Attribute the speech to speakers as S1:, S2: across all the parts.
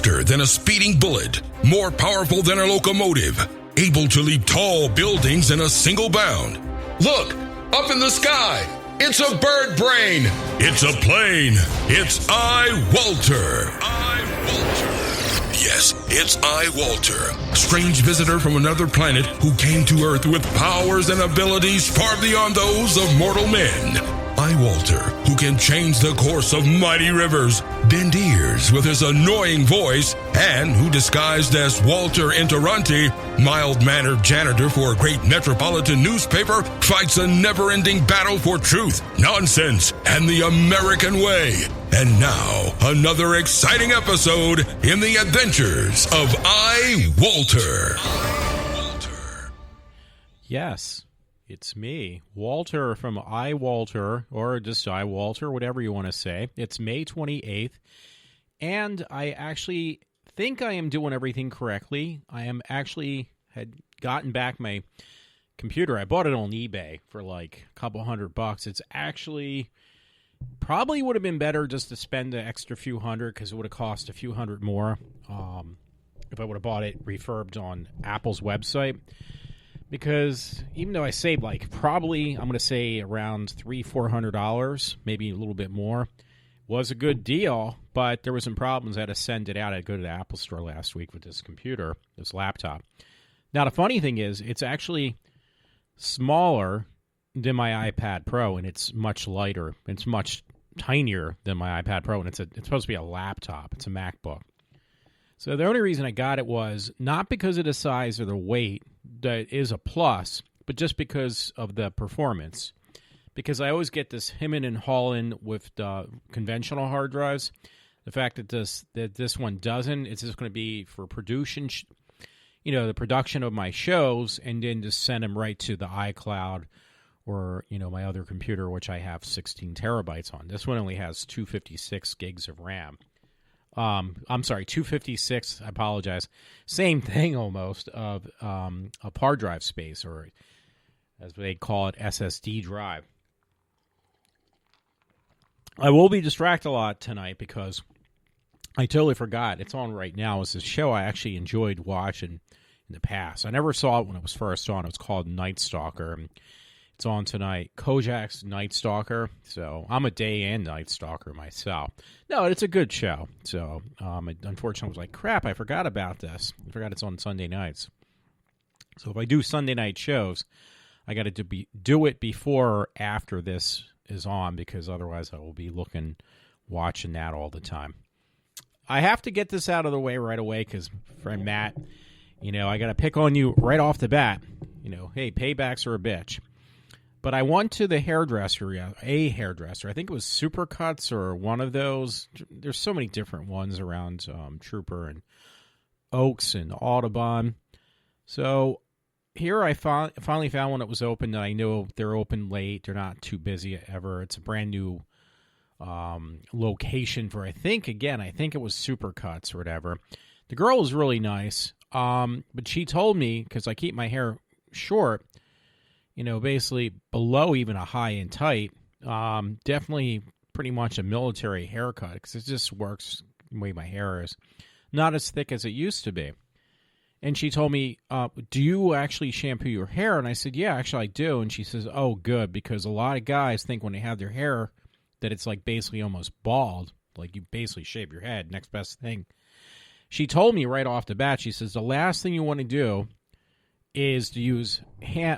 S1: faster than a speeding bullet, more powerful than a locomotive, able to leap tall buildings in a single bound. Look, up in the sky, it's a bird brain, it's a plane, it's iWalter. Yes, it's iWalter, strange visitor from another planet who came to Earth with powers and abilities far beyond those of mortal men. iWalter, who can change the course of mighty rivers, bend ears with his annoying voice, and who disguised as Walter Interranti, mild-mannered janitor for a great metropolitan newspaper, fights a never-ending battle for truth, nonsense, and the American way. And now, another exciting episode in the adventures of iWalter.
S2: Yes. It's me, Walter from iWalter, or just iWalter, whatever you want to say. It's May 28th, and I actually think I am doing everything correctly. I am actually had gotten back my computer. I bought it on eBay for like a couple $100. It's actually probably would have been better just to spend the extra few hundred because it would have cost a few hundred more if I would have bought it refurbed on Apple's website. Because even though I saved like probably, I'm going to say around $300-400, maybe a little bit more, was a good deal, but there were some problems. I had to send it out. I had to go to the Apple store last week with this computer, this laptop. Now, the funny thing is, it's actually smaller than my iPad Pro, and it's much lighter. It's much tinier than my iPad Pro, and it's supposed to be a laptop. It's a MacBook. So the only reason I got it was not because of the size or the weight, that is a plus, but just because of the performance. Because I always get this hemming and hawing with the conventional hard drives. The fact that this one doesn't, it's just going to be for production, the production of my shows, and then just send them right to the iCloud or, my other computer, which I have 16 terabytes on. This one only has 256 gigs of RAM. I'm sorry, 256, I apologize. Same thing almost of a hard drive space, or as they call it, SSD drive. I will be distracted a lot tonight because I totally forgot. It's on right now. It's a show I actually enjoyed watching in the past. I never saw it when it was first on. It was called Night Stalker. It's on tonight. Kojak's Night Stalker. So I'm a day and night stalker myself. No, it's a good show. So unfortunately, I was like, crap, I forgot about this. I forgot it's on Sunday nights. So if I do Sunday night shows, I got to do it before or after this is on, because otherwise I will be watching that all the time. I have to get this out of the way right away because, friend Matt, I got to pick on you right off the bat. Hey, paybacks are a bitch. But I went to the hairdresser, a hairdresser. I think it was Supercuts or one of those. There's so many different ones around Trooper and Oaks and Audubon. So here I finally found one that was open that I know they're open late. They're not too busy ever. It's a brand new location for, I think it was Supercuts or whatever. The girl was really nice, but she told me, because I keep my hair short, basically below even a high and tight, definitely pretty much a military haircut, because it just works the way my hair is. Not as thick as it used to be. And she told me, do you actually shampoo your hair? And I said, yeah, actually I do. And she says, oh, good, because a lot of guys think when they have their hair that it's like basically almost bald, like you basically shave your head, next best thing. She told me right off the bat, she says, the last thing you want to do is to use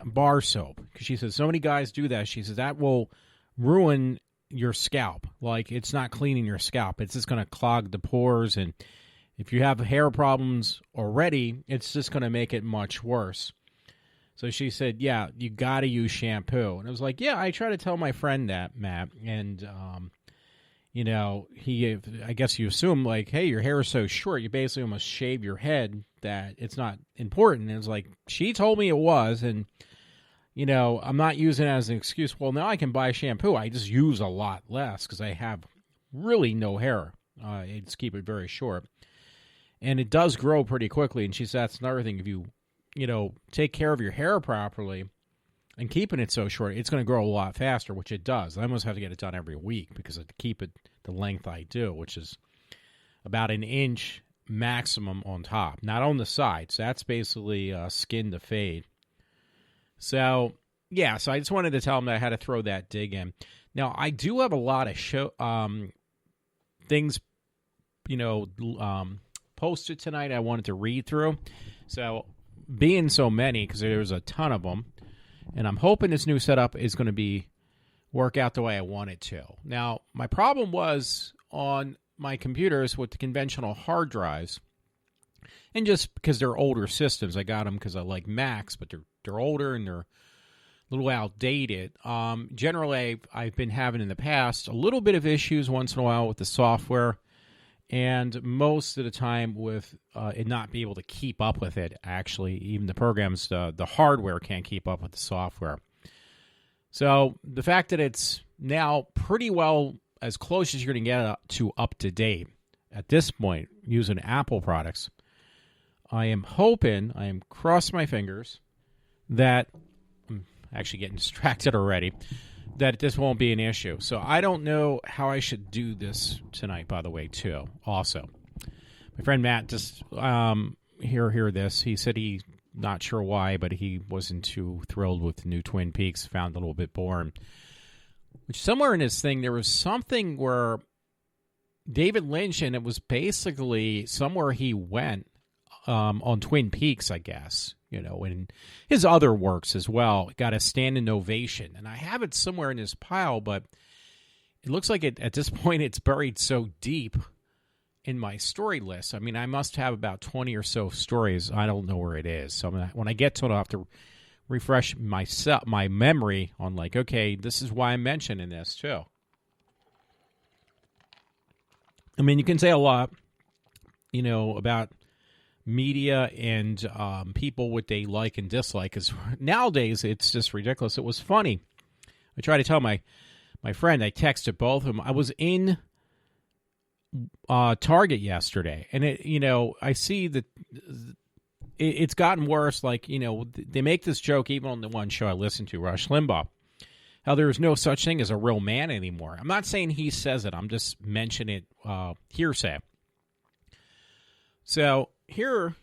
S2: bar soap. Because she says, so many guys do that. She says, that will ruin your scalp. Like, it's not cleaning your scalp. It's just going to clog the pores. And if you have hair problems already, it's just going to make it much worse. So she said, yeah, you got to use shampoo. And I was like, yeah, I try to tell my friend that, Matt. And, I guess you assume, like, hey, your hair is so short, you basically almost shave your head, that it's not important. And it's like, she told me it was, and, I'm not using it as an excuse. Well, now I can buy shampoo. I just use a lot less because I have really no hair. I just keep it very short. And it does grow pretty quickly. And she said that's another thing. If you, take care of your hair properly and keeping it so short, it's going to grow a lot faster, which it does. I almost have to get it done every week because I keep it the length I do, which is about an inch maximum on top, not on the sides. That's basically skin to fade. So, yeah, so I just wanted to tell him that I had to throw that dig in. Now, I do have a lot of things, posted tonight I wanted to read through. So, being so many, because there's a ton of them, and I'm hoping this new setup is going to work out the way I want it to. Now, my problem was on my computers with the conventional hard drives, and just because they're older systems, I got them because I like Macs, but they're older and they're a little outdated. Generally, I've been having in the past a little bit of issues once in a while with the software, and most of the time with it not be able to keep up with it. Actually, even the programs, the hardware can't keep up with the software. So the fact that it's now pretty well as close as you're going to get to up to date at this point using Apple products, I am crossing my fingers that I'm actually getting distracted already, that this won't be an issue. So I don't know how I should do this tonight, by the way, too. Also, my friend Matt just hear this. He said he not sure why, but he wasn't too thrilled with the new Twin Peaks, found it a little bit boring. Which somewhere in his thing, there was something where David Lynch, and it was basically somewhere he went on Twin Peaks, I guess, and his other works as well, got a standing ovation. And I have it somewhere in this pile, but it looks like at this point it's buried so deep in my story list. I mean, I must have about 20 or so stories. I don't know where it is. So when I get to it, I'll have to refresh my memory on okay, this is why I'm mentioning this too. I mean, you can say a lot, about media and people, what they like and dislike. Because nowadays, it's just ridiculous. It was funny. I tried to tell my friend, I texted both of them. I was in Target yesterday, and I see that it's gotten worse. They make this joke even on the one show I listen to, Rush Limbaugh, how there is no such thing as a real man anymore. I'm not saying he says it. I'm just mentioning it hearsay. So here,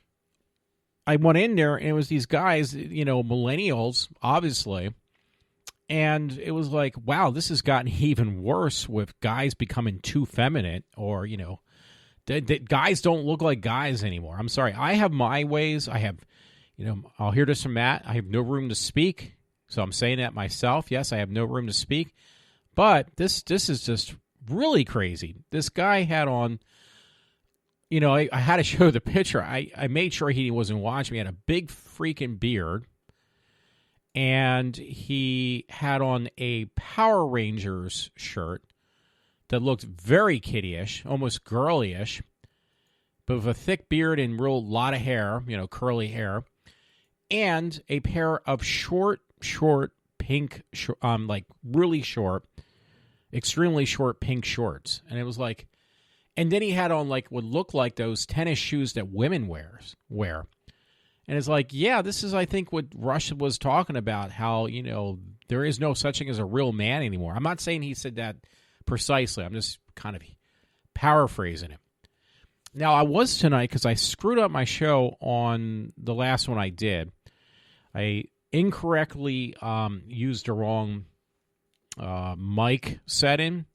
S2: I went in there, and it was these guys, millennials, obviously, and it was like, wow, this has gotten even worse with guys becoming too feminine, or, that guys don't look like guys anymore. I'm sorry. I have my ways. I have, I'll hear this from Matt. I have no room to speak. So I'm saying that myself. Yes, I have no room to speak. But this is just really crazy. This guy had on, I had to show the picture. I made sure he wasn't watching me. He had a big freaking beard. And he had on a Power Rangers shirt that looked very kiddie-ish, almost girly-ish, but with a thick beard and real lot of hair, curly hair, and a pair of short pink, really short, extremely short pink shorts. And it was like, and then he had on what looked like those tennis shoes that women wear. And it's like, yeah, this is, I think, what Rush was talking about, how, there is no such thing as a real man anymore. I'm not saying he said that precisely. I'm just kind of paraphrasing it. Now, I was tonight, because I screwed up my show on the last one I did. I incorrectly used the wrong mic setting,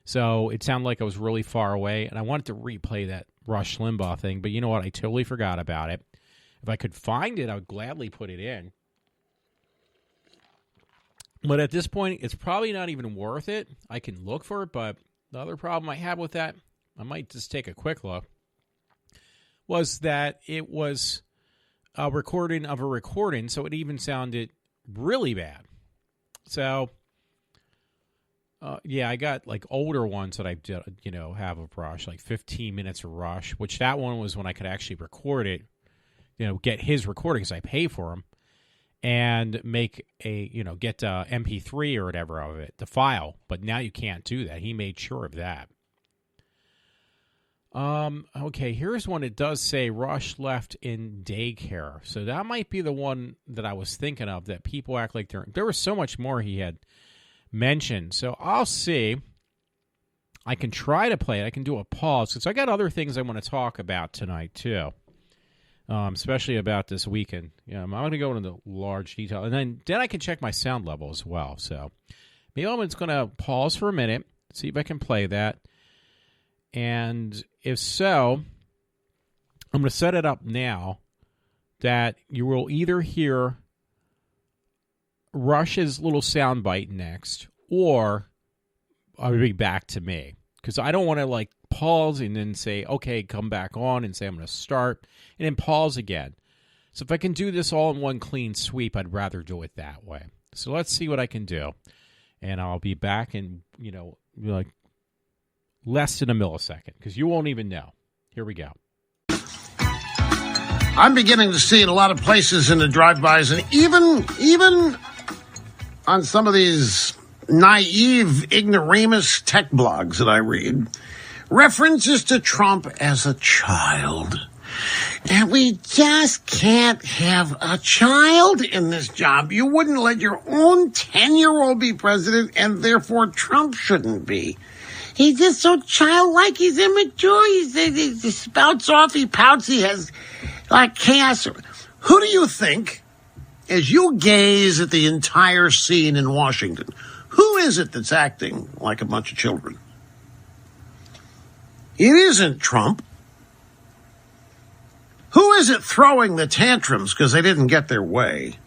S2: so it sounded like I was really far away, and I wanted to replay that Rush Limbaugh thing, but you know what? I totally forgot about it. If I could find it, I would gladly put it in. But at this point, it's probably not even worth it. I can look for it, but the other problem I have with that, I might just take a quick look, was that it was a recording of a recording, so it even sounded really bad. So, yeah, I got older ones that I did, have of Rush, 15 minutes of Rush, which that one was when I could actually record it, get his recordings, I pay for them, and make get MP3 or whatever of it, the file. But now you can't do that. He made sure of that. Okay, here's one. It does say Rush left in daycare. So that might be the one that I was thinking of, that people act like there was so much more he had mentioned. So I'll see I can try to play it. I can do a pause because I got other things I want to talk about tonight too, especially about this weekend. I'm going to go into large detail, and then I can check my sound level as well. So maybe I'm just going to pause for a minute, see if I can play that, and if so, I'm going to set it up now that you will either hear Rush's little soundbite next, or I'll be back to me. Because I don't want to pause and then say, okay, come back on and say I'm going to start, and then pause again. So if I can do this all in one clean sweep, I'd rather do it that way. So let's see what I can do. And I'll be back in, less than a millisecond, because you won't even know. Here we go.
S3: I'm beginning to see in a lot of places in the drive-bys, and even on some of these naive, ignoramus tech blogs that I read, references to Trump as a child. And we just can't have a child in this job. You wouldn't let your own 10-year-old be president, and therefore Trump shouldn't be. He's just so childlike. He's immature. He spouts off. He pouts. He has chaos. Who do you think, as you gaze at the entire scene in Washington, who is it that's acting like a bunch of children? It isn't Trump. Who is it throwing the tantrums because they didn't get their way?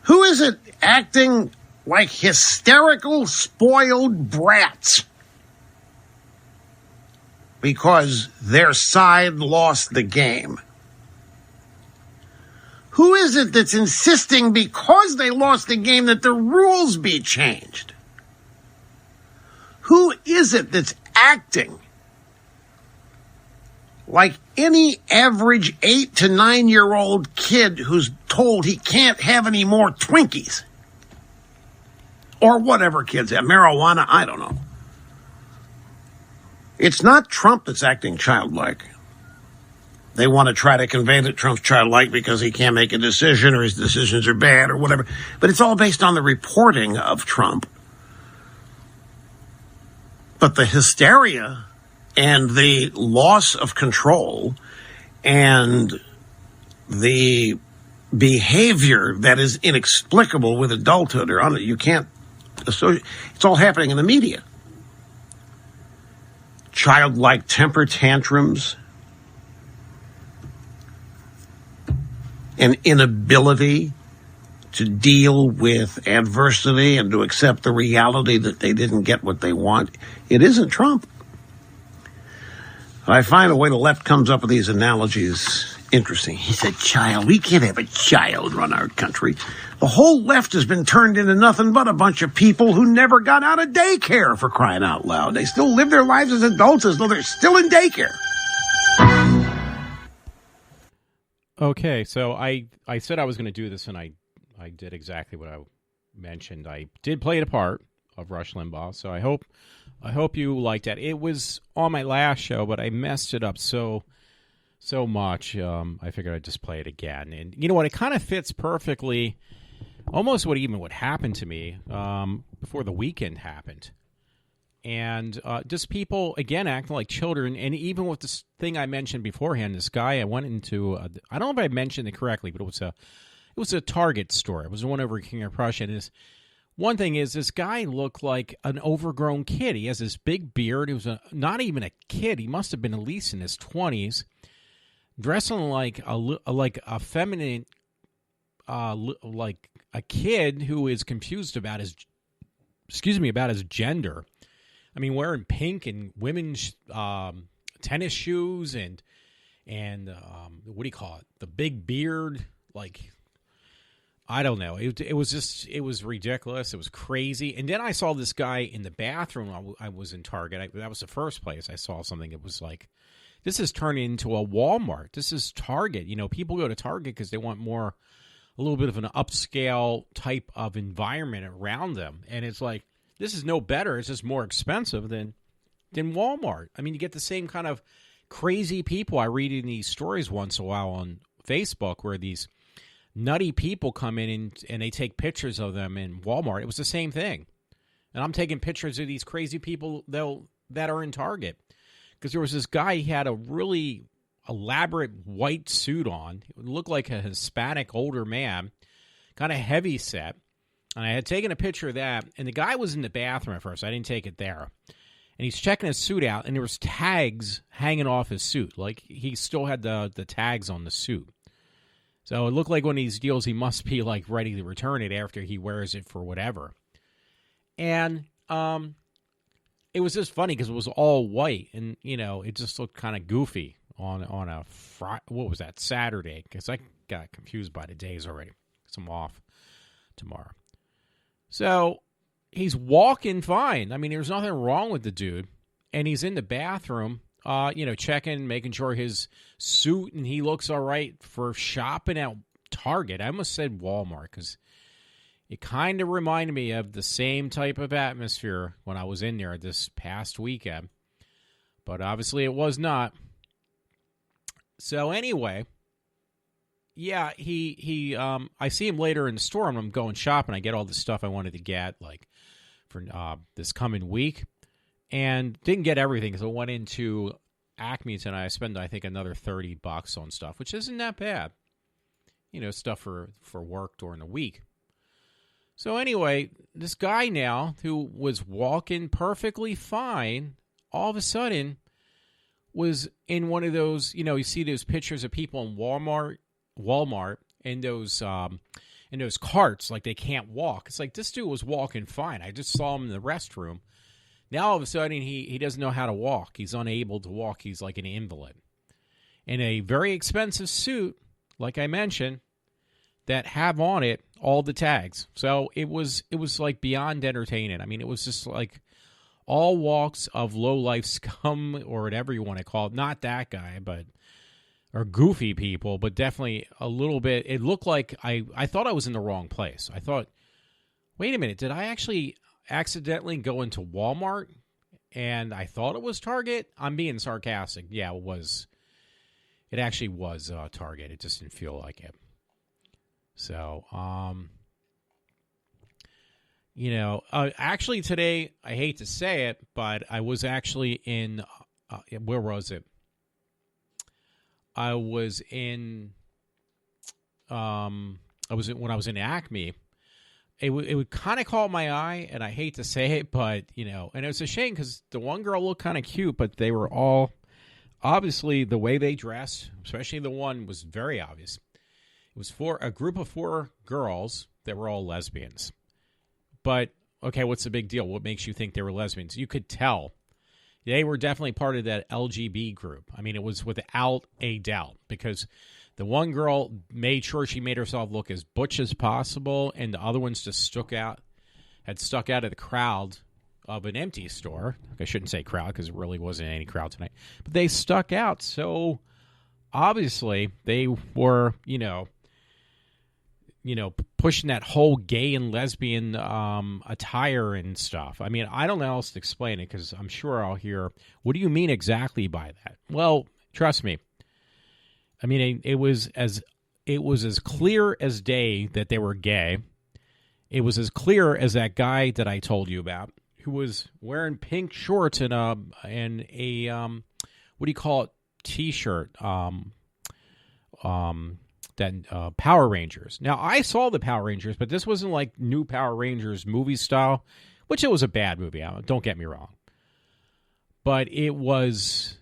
S3: Who is it acting like hysterical, spoiled brats because their side lost the game? Who is it that's insisting because they lost the game that the rules be changed? Who is it that's acting like any average 8 to 9-year-old kid who's told he can't have any more Twinkies? Or whatever kids have, marijuana, I don't know. It's not Trump that's acting childlike. They want to try to convey that Trump's childlike because he can't make a decision or his decisions are bad or whatever. But it's all based on the reporting of Trump. But the hysteria and the loss of control and the behavior that is inexplicable with adulthood you can't associate. It's all happening in the media. Childlike temper tantrums, an inability to deal with adversity and to accept the reality that they didn't get what they want. It isn't Trump. I find the way the left comes up with these analogies interesting. He said, child. We can't have a child run our country. The whole left has been turned into nothing but a bunch of people who never got out of daycare, for crying out loud. They still live their lives as adults as though they're still in daycare.
S2: Okay, so I said I was going to do this, and I did exactly what I mentioned. I did play the part of Rush Limbaugh, so I hope you liked that. It was on my last show, but I messed it up so much. I figured I'd just play it again, and you know what? It kind of fits perfectly, almost what happened to me before the weekend happened. And just people, again, acting like children. And even with this thing I mentioned beforehand, this guy, I went into, I don't know if I mentioned it correctly, but it was a Target store. It was the one over King of Prussia. And one thing is, this guy looked like an overgrown kid. He has this big beard. He was not even a kid. He must have been at least in his 20s, dressing like a feminine, like a kid who is confused about his gender. I mean, wearing pink and women's tennis shoes and what do you call it? The big beard. Like, I don't know. It was ridiculous. It was crazy. And then I saw this guy in the bathroom. I was in Target. That was the first place I saw something. It was like, this is turning into a Walmart. This is Target. You know, people go to Target because they want a little bit of an upscale type of environment around them. And it's like, this is no better. It's just more expensive than Walmart. I mean, you get the same kind of crazy people I read in these stories once in a while on Facebook where these nutty people come in and they take pictures of them in Walmart. It was the same thing. And I'm taking pictures of these crazy people that are in Target. Because there was this guy, he had a really elaborate white suit on. It looked like a Hispanic older man, kind of heavy set. And I had taken a picture of that. And the guy was in the bathroom at first. I didn't take it there. And he's checking his suit out, and there was tags hanging off his suit. Like, he still had the tags on the suit. So it looked like one of these deals, he must be, like, ready to return it after he wears it for whatever. And it was just funny because it was all white, and, you know, it just looked kind of goofy on a what was that, Saturday? Because I got confused by the days already. Because I'm off tomorrow. So he's walking fine. I mean, there's nothing wrong with the dude. And he's in the bathroom, checking, making sure his suit and he looks all right for shopping at Target. I almost said Walmart because it kind of reminded me of the same type of atmosphere when I was in there this past weekend. But obviously it was not. So anyway, yeah, I see him later in the store and I'm going shopping. I get all the stuff I wanted to get, like, for this coming week, and didn't get everything because I went into Acme tonight. I spent, I think, another $30 on stuff, which isn't that bad. You know, stuff for work during the week. So anyway, this guy now who was walking perfectly fine, all of a sudden was in one of those, you know, you see those pictures of people in Walmart and those carts, like they can't walk. It's like this dude was walking fine. I just saw him in the restroom. Now all of a sudden he doesn't know how to walk. He's unable to walk. He's like an invalid. In a very expensive suit, like I mentioned, that have on it all the tags. So it was like beyond entertaining. I mean, it was just like all walks of low-life scum or whatever you want to call it. Not that guy, but or goofy people, but definitely a little bit. It looked like I thought I was in the wrong place. I thought, wait a minute, did I actually accidentally go into Walmart and I thought it was Target? I'm being sarcastic. Yeah, it was. It actually was Target. It just didn't feel like it. So, actually today, I hate to say it, but I was actually in, where was it? When I was in Acme. It would kind of caught my eye, and I hate to say it, but, you know, and it was a shame because the one girl looked kind of cute, but they were all, obviously, the way they dressed, especially the one, was very obvious. It was for a group of 4 girls that were all lesbians. But, okay, what's the big deal? What makes you think they were lesbians? You could tell. They were definitely part of that LGB group. I mean, it was without a doubt because the one girl made sure she made herself look as butch as possible, and the other ones just stuck out of the crowd of an empty store. I shouldn't say crowd because it really wasn't any crowd tonight. But they stuck out. So, obviously, they were, pushing that whole gay and lesbian attire and stuff. I mean, I don't know how else to explain it because I'm sure I'll hear, what do you mean exactly by that? Well, trust me. I mean, it was as clear as day that they were gay. It was as clear as that guy that I told you about who was wearing pink shorts and a what do you call it, T-shirt, Power Rangers. Now, I saw the Power Rangers, but this wasn't like new Power Rangers movie style, which it was a bad movie. Don't get me wrong. But it was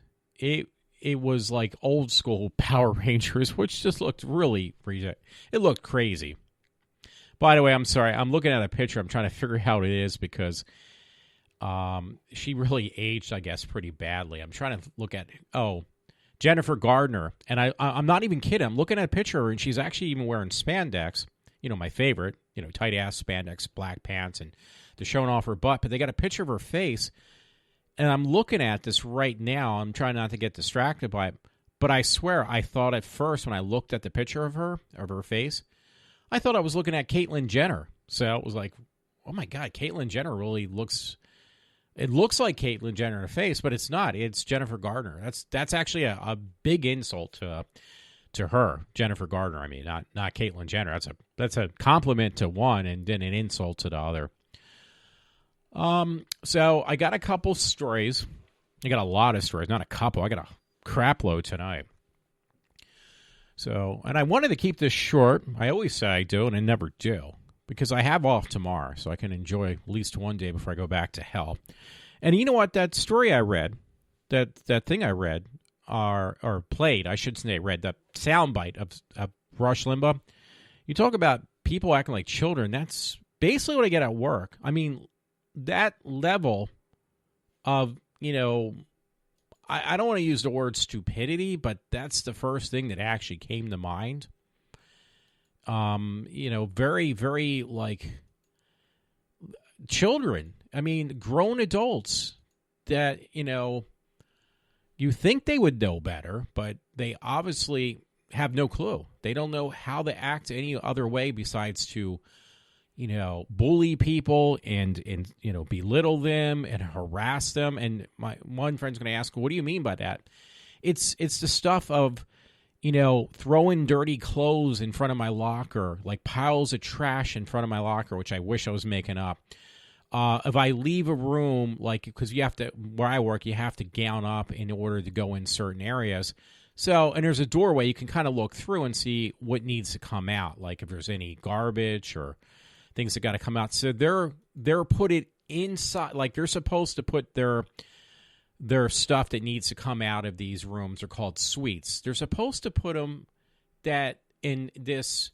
S2: like old school Power Rangers, which just looked really, it looked crazy. By the way, I'm sorry. I'm looking at a picture. I'm trying to figure out how it is because she really aged, I guess, pretty badly. I'm trying to look at, Jennifer Gardner. And I'm not even kidding. I'm looking at a picture of her, and she's actually even wearing spandex. You know, my favorite, tight-ass spandex, black pants, and they're showing off her butt. But they got a picture of her face. And I'm looking at this right now. I'm trying not to get distracted by it. But I swear, I thought at first when I looked at the picture of her face, I thought I was looking at Caitlyn Jenner. So it was like, oh my God, Caitlyn Jenner really looks... It looks like Caitlyn Jenner in her face, but it's not. It's Jennifer Gardner. That's actually a big insult to her, Jennifer Gardner. I mean, not Caitlyn Jenner. That's a compliment to one and then an insult to the other. So I got a couple stories. I got a lot of stories, not a couple. I got a crap load tonight. So, and I wanted to keep this short. I always say I do, and I never do, because I have off tomorrow, so I can enjoy at least one day before I go back to hell. And you know what? That story I read, that thing I read, or played, I should say, read, that soundbite of Rush Limbaugh. You talk about people acting like children. That's basically what I get at work. I mean, that level of, I don't want to use the word stupidity, but that's the first thing that actually came to mind. Very, very like children. I mean, grown adults that, you think they would know better, but they obviously have no clue. They don't know how to act any other way besides to, bully people and belittle them and harass them. And my one friend's going to ask, what do you mean by that? It's the stuff of, throwing dirty clothes in front of my locker, like piles of trash in front of my locker, which I wish I was making up. If I leave a room, like, because you have to, where I work, you have to gown up in order to go in certain areas. So, and there's a doorway you can kind of look through and see what needs to come out, like if there's any garbage or things that got to come out. So they're put it inside, like they're supposed to put their stuff that needs to come out of these rooms are called suites. They're supposed to put them that in this,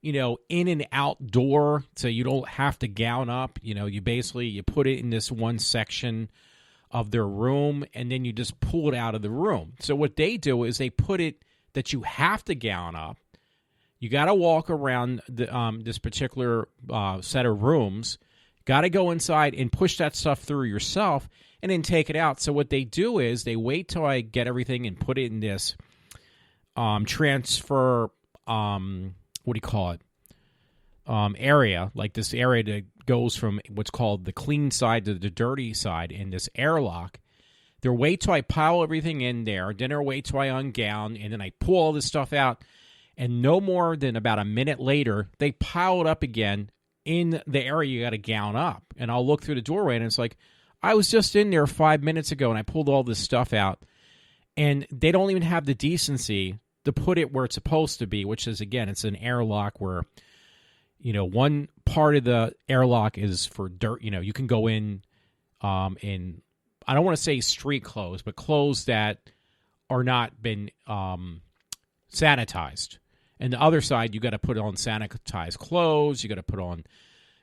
S2: in and out door, so you don't have to gown up. You put it in this one section of their room, and then you just pull it out of the room. So what they do is they put it that you have to gown up. You got to walk around this particular set of rooms, got to go inside and push that stuff through yourself and then take it out. So what they do is they wait till I get everything and put it in this transfer, area, like this area that goes from what's called the clean side to the dirty side in this airlock. They'll wait till I pile everything in there, then they'll wait till I ungown, and then I pull all this stuff out. And no more than about a minute later, they pile it up again in the area you got to gown up. And I'll look through the doorway, and it's like, I was just in there 5 minutes ago, and I pulled all this stuff out. And they don't even have the decency to put it where it's supposed to be, which is, again, it's an airlock where, one part of the airlock is for dirt. You can go in, I don't want to say street clothes, but clothes that are not been sanitized. And the other side, you got to put on sanitized clothes. You got to put on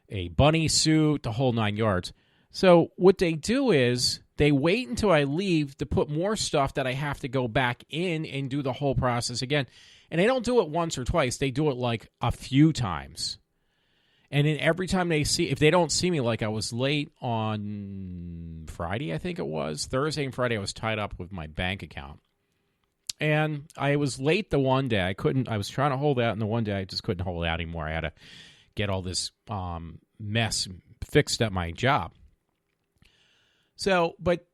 S2: a bunny suit, the whole 9 yards. So what they do is they wait until I leave to put more stuff that I have to go back in and do the whole process again. And they don't do it once or twice. They do it like a few times. And then every time if they don't see me, like I was late on Friday, I think it was, Thursday and Friday, I was tied up with my bank account. And I was late the one day. I was trying to hold out, and the one day I just couldn't hold out anymore. I had to get all this mess fixed at my job. So, but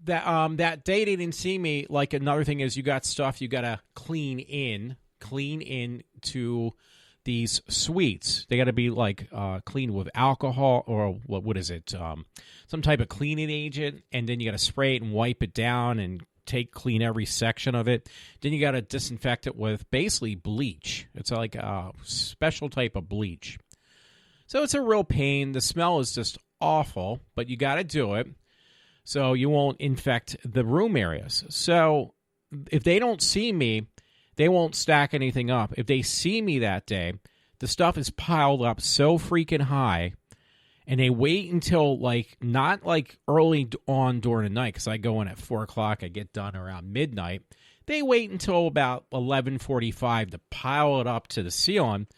S2: that day they didn't see me. Like, another thing is you got stuff you got to clean in to these suites. They got to be like cleaned with alcohol or what is it? Some type of cleaning agent, and then you got to spray it and wipe it down and clean every section of it. Then you got to disinfect it with basically bleach. It's like a special type of bleach. So it's a real pain. The smell is just awful, but you got to do it so you won't infect the room areas. So if they don't see me, they won't stack anything up. If they see me that day, the stuff is piled up so freaking high, and they wait until, like, not like early on during the night, because I go in at 4 o'clock, I get done around midnight. They wait until about 11:45 to pile it up to the ceiling.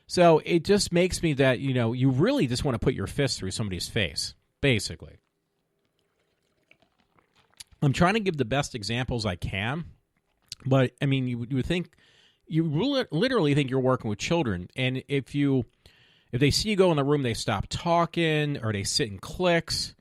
S2: So it just makes me that, you really just want to put your fist through somebody's face, basically. I'm trying to give the best examples I can, but, I mean, you would think, you literally think you're working with children, and if they see you go in the room, they stop talking or they sit in cliques.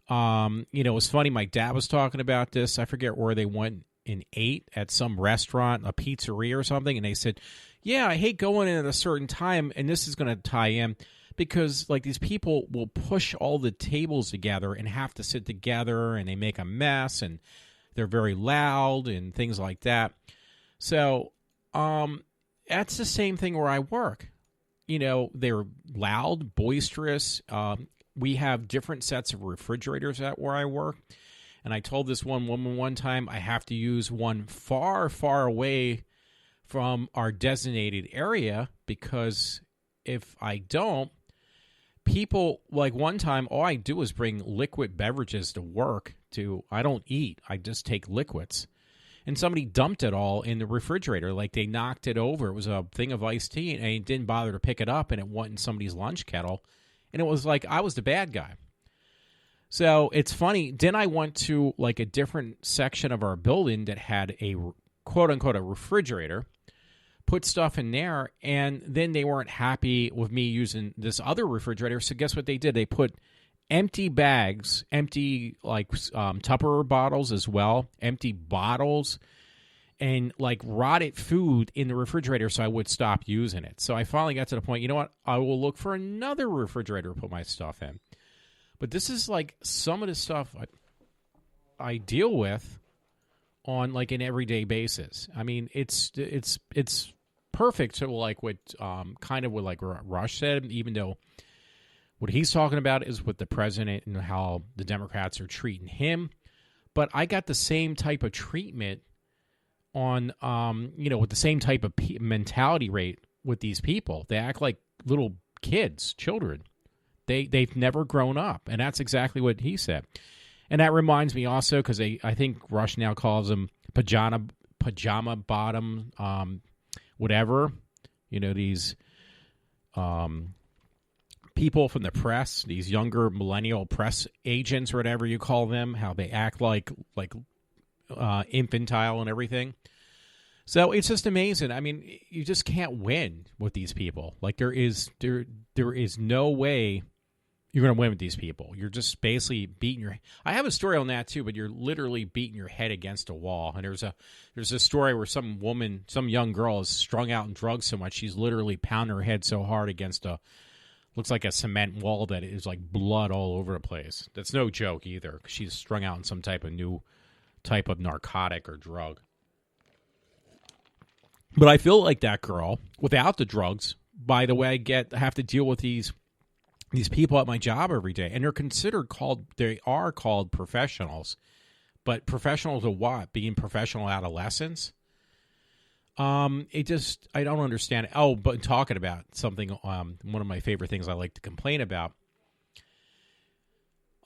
S2: It's funny. My dad was talking about this. I forget where they went and ate at some restaurant, a pizzeria or something. And they said, yeah, I hate going in at a certain time. And this is going to tie in. because like these people will push all the tables together and have to sit together, and they make a mess, and they're very loud and things like that. So that's the same thing where I work. You know, they're loud, boisterous. We have different sets of refrigerators at where I work. And I told this one woman one time I have to use one far, far away from our designated area, because if I don't, people, like one time, all I do is bring liquid beverages to work. I don't eat. I just take liquids. And somebody dumped it all in the refrigerator. Like they knocked it over. It was a thing of iced tea, and they didn't bother to pick it up, and it went in somebody's lunch kettle. And it was like I was the bad guy. So it's funny. Then I went to like a different section of our building that had a quote-unquote a refrigerator, put stuff in there, and then they weren't happy with me using this other refrigerator. So guess what they did? They put empty bags, empty like Tupperware bottles as well, empty bottles, and like rotted food in the refrigerator, so I would stop using it. So I finally got to the point, you know what? I will look for another refrigerator to put my stuff in. But this is like some of the stuff I deal with on like an everyday basis. I mean, it's perfect to like what kind of what like Rush said, even though what he's talking about is with the president and how the Democrats are treating him. But I got the same type of treatment on, with the same type of mentality rate with these people. They act like little kids, children. They've never grown up. And that's exactly what he said. And that reminds me also, because I think Rush now calls them pajama bottom, whatever. You know, these people from the press, these younger millennial press agents or whatever you call them, how they act like infantile and everything. So it's just amazing. I mean, you just can't win with these people. Like there is no way you're going to win with these people. You're just basically beating your. I have a story on that too, but you're literally beating your head against a wall. And there's a story where some young girl is strung out and drugged so much she's literally pounding her head so hard against looks like a cement wall that is like blood all over the place. That's no joke either. She's strung out in some type of new type of narcotic or drug. But I feel like that girl without the drugs. By the way, I have to deal with these people at my job every day, and they are called professionals. But professionals of what? Being professional adolescents? I don't understand it. Oh, but talking about something, one of my favorite things I like to complain about.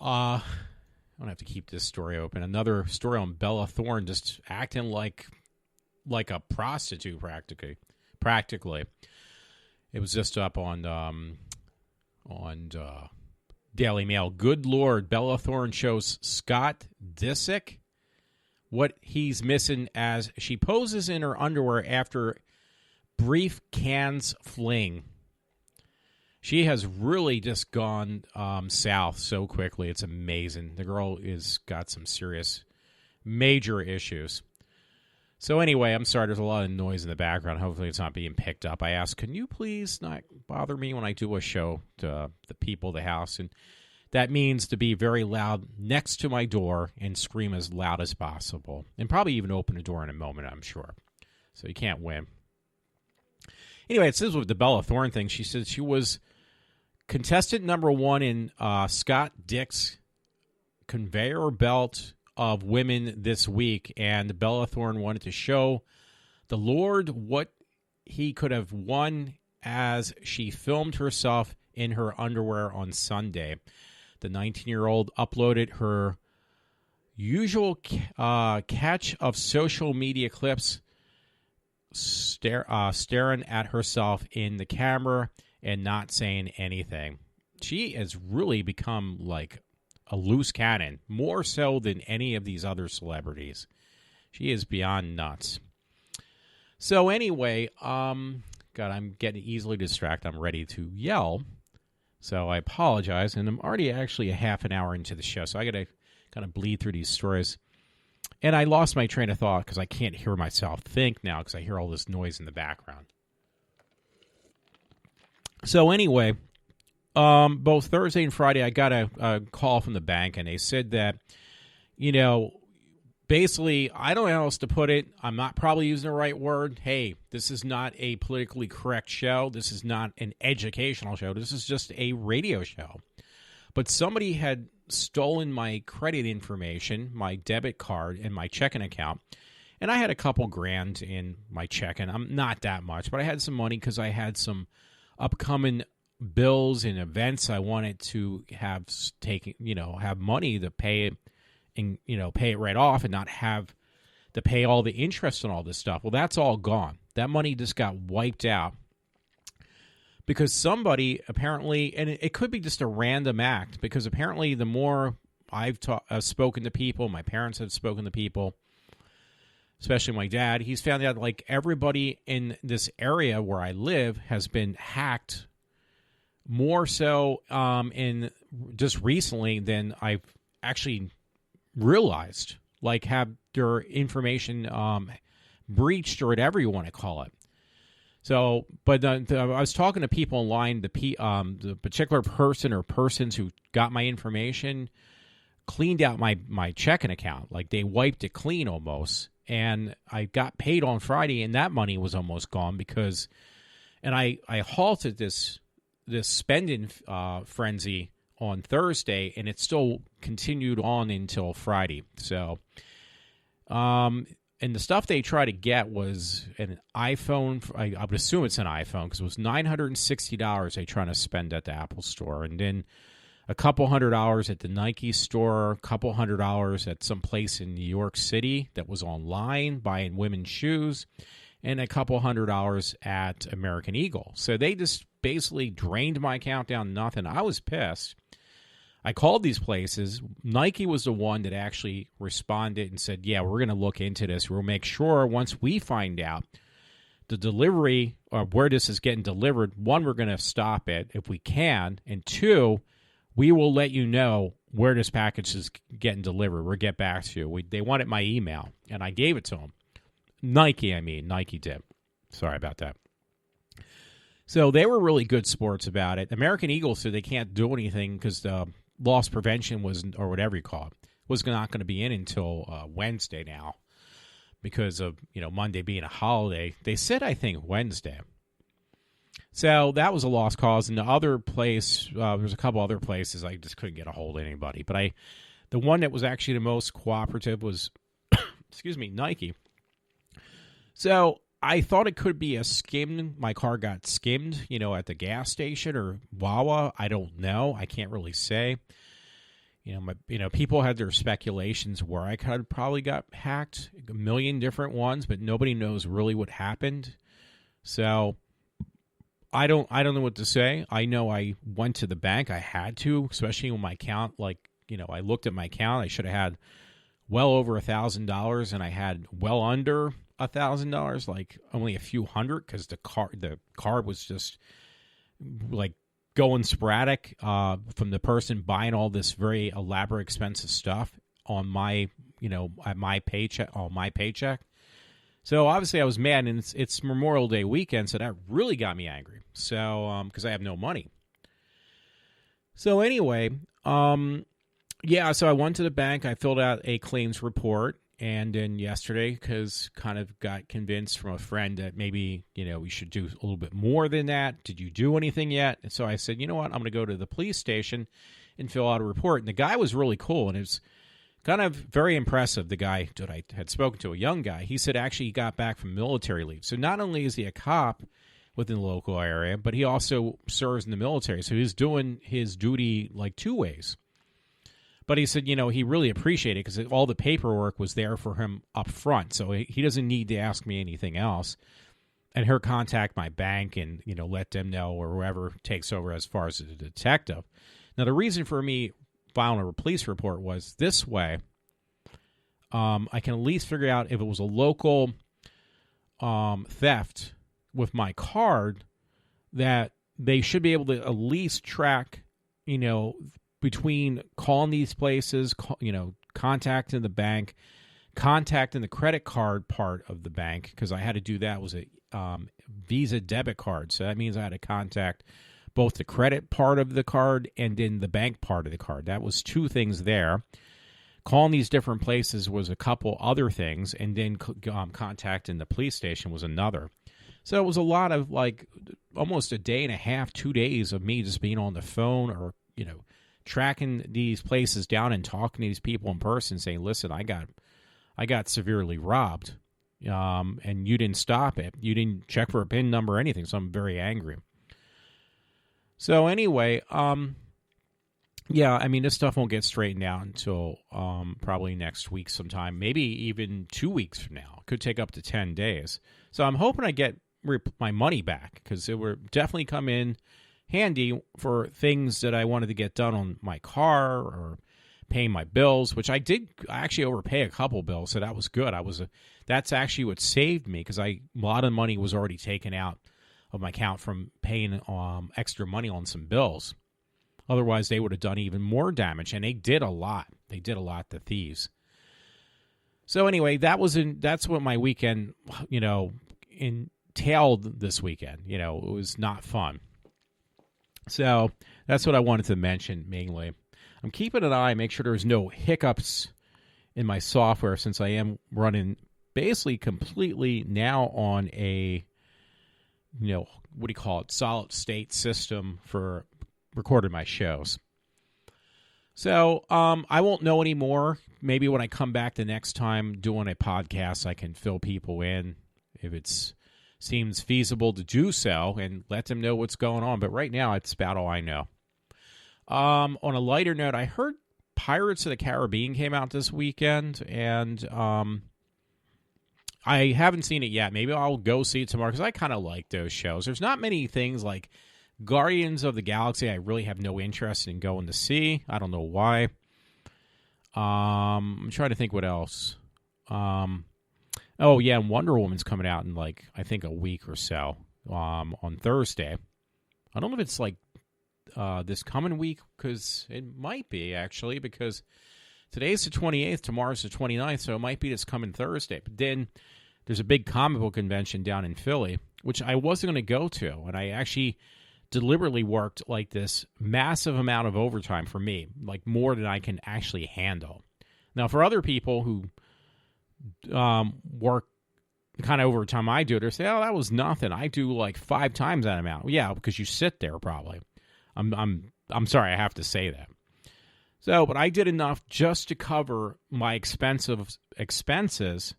S2: I don't have to keep this story open. Another story on Bella Thorne just acting like a prostitute practically. It was just up on Daily Mail. Good Lord, Bella Thorne shows Scott Disick what he's missing as she poses in her underwear after brief Cannes fling. She has really just gone south so quickly. It's amazing. The girl is got some serious, major issues. So anyway, I'm sorry, there's a lot of noise in the background. Hopefully it's not being picked up. I asked, can you please not bother me when I do a show to the people of the house? And that means to be very loud next to my door and scream as loud as possible. And probably even open the door in a moment, I'm sure. So you can't win. Anyway, it says with the Bella Thorne thing, she said she was contestant number 1 in Scott Dick's conveyor belt of women this week, and Bella Thorne wanted to show the Lord what he could have won as she filmed herself in her underwear on Sunday. The 19-year-old uploaded her usual catch of social media clips staring at herself in the camera and not saying anything. She has really become like a loose cannon, more so than any of these other celebrities. She is beyond nuts. So anyway, God, I'm getting easily distracted. I'm ready to yell. So I apologize, and I'm already actually a half an hour into the show, so I got to kind of bleed through these stories. And I lost my train of thought because I can't hear myself think now because I hear all this noise in the background. So anyway, Both Thursday and Friday, I got a call from the bank, and they said that, basically, I don't know how else to put it. I'm not probably using the right word. Hey, this is not a politically correct show. This is not an educational show. This is just a radio show. But somebody had stolen my credit information, my debit card, and my checking account. And I had a couple grand in my checking. I'm not that much, but I had some money because I had some upcoming bills and events I wanted to have have money to pay it and, pay it right off and not have to pay all the interest on all this stuff. Well, that's all gone. That money just got wiped out because somebody apparently, and it could be just a random act, because apparently the more I've spoken to people, my parents have spoken to people, especially my dad, he's found out like everybody in this area where I live has been hacked more so in just recently than I've actually realized, like have their information breached or whatever you want to call it. So, but I was talking to people online, the particular person or persons who got my information cleaned out my checking account. Like they wiped it clean almost. And I got paid on Friday, and that money was almost gone because, and I halted this spending frenzy on Thursday, and it still continued on until Friday. So, and the stuff they tried to get was an iPhone. I would assume it's an iPhone because it was $960 they trying to spend at the Apple Store, and then a couple $100 at the Nike store, a couple $100 at some place in New York City that was online buying women's shoes, and a couple $100 at American Eagle. So they just basically drained my account down to nothing. I was pissed. I called these places. Nike was the one that actually responded and said, yeah, we're going to look into this. We'll make sure once we find out the delivery or where this is getting delivered, one, we're going to stop it if we can, and two, we will let you know where this package is getting delivered. We'll get back to you. They wanted my email, and I gave it to them. Nike did. Sorry about that. So they were really good sports about it. American Eagle said they can't do anything because the loss prevention was, or whatever you call it, was not going to be in until Wednesday now because of Monday being a holiday. They said, I think, Wednesday. So that was a lost cause. And the other place, there's a couple other places I just couldn't get a hold of anybody. But the one that was actually the most cooperative was, Nike. So I thought it could be a skim. My car got skimmed, at the gas station or Wawa. I don't know. I can't really say. People had their speculations where I could probably got hacked, a million different ones, but nobody knows really what happened. So I don't know what to say. I know I went to the bank. I had to, especially when my account, I looked at my account. I should have had well over $1,000, and I had well under $1,000, like only a few hundred, because the card was just like going sporadic from the person buying all this very elaborate, expensive stuff on my, at my paycheck, on my paycheck. So obviously I was mad, and it's Memorial Day weekend, so that really got me angry. So because I have no money. So anyway, so I went to the bank. I filled out a claims report, and then yesterday, because kind of got convinced from a friend that maybe we should do a little bit more than that. Did you do anything yet? And so I said, you know what, I'm going to go to the police station and fill out a report. And the guy was really cool, and it was kind of very impressive, the guy that I had spoken to, a young guy. He said actually he got back from military leave. So not only is he a cop within the local area, but he also serves in the military. So he's doing his duty like two ways. But he said, he really appreciated it because all the paperwork was there for him up front. So he doesn't need to ask me anything else. And he'll contact my bank and, let them know, or whoever takes over as far as the detective. Now, the reason for me filing a police report was this way. I can at least figure out if it was a local theft with my card, that they should be able to at least track, between calling these places, contacting the bank, contacting the credit card part of the bank, because I had to do that. It was a Visa debit card. So that means I had to contact both the credit part of the card and then the bank part of the card. That was two things there. Calling these different places was a couple other things, and then contacting the police station was another. So it was a lot of almost a day and a half, 2 days of me just being on the phone or, tracking these places down and talking to these people in person saying, listen, I got severely robbed, and you didn't stop it. You didn't check for a PIN number or anything, so I'm very angry. So anyway, this stuff won't get straightened out until probably next week sometime, maybe even 2 weeks from now. It could take up to 10 days. So I'm hoping I get my money back, because it would definitely come in handy for things that I wanted to get done on my car or paying my bills, which I did actually overpay a couple bills, so that was good. That's actually what saved me, because a lot of money was already taken out of my account from paying extra money on some bills. Otherwise, they would have done even more damage, and they did a lot. They did a lot to thieves. So anyway, that's what my weekend, entailed this weekend. It was not fun. So that's what I wanted to mention mainly. I'm keeping an eye, make sure there's no hiccups in my software, since I am running basically completely now on a, solid state system for recording my shows. So I won't know anymore. Maybe when I come back the next time doing a podcast, I can fill people in if it seems feasible to do so and let them know what's going on. But right now, it's about all I know. On a lighter note, I heard Pirates of the Caribbean came out this weekend, and I haven't seen it yet. Maybe I'll go see it tomorrow, because I kind of like those shows. There's not many things like Guardians of the Galaxy I really have no interest in going to see. I don't know why. I'm trying to think what else. Oh, yeah, and Wonder Woman's coming out in, I think a week or so on Thursday. I don't know if it's, this coming week, because it might be, actually, because today's the 28th, tomorrow's the 29th, so it might be this coming Thursday. But then there's a big comic book convention down in Philly, which I wasn't going to go to, and I actually deliberately worked, this massive amount of overtime for me, more than I can actually handle. Now, for other people who work the kind of overtime I do, they say, oh, that was nothing. I do 5 times that amount. Yeah, because you sit there probably. I'm sorry, I have to say that. So, but I did enough just to cover my expenses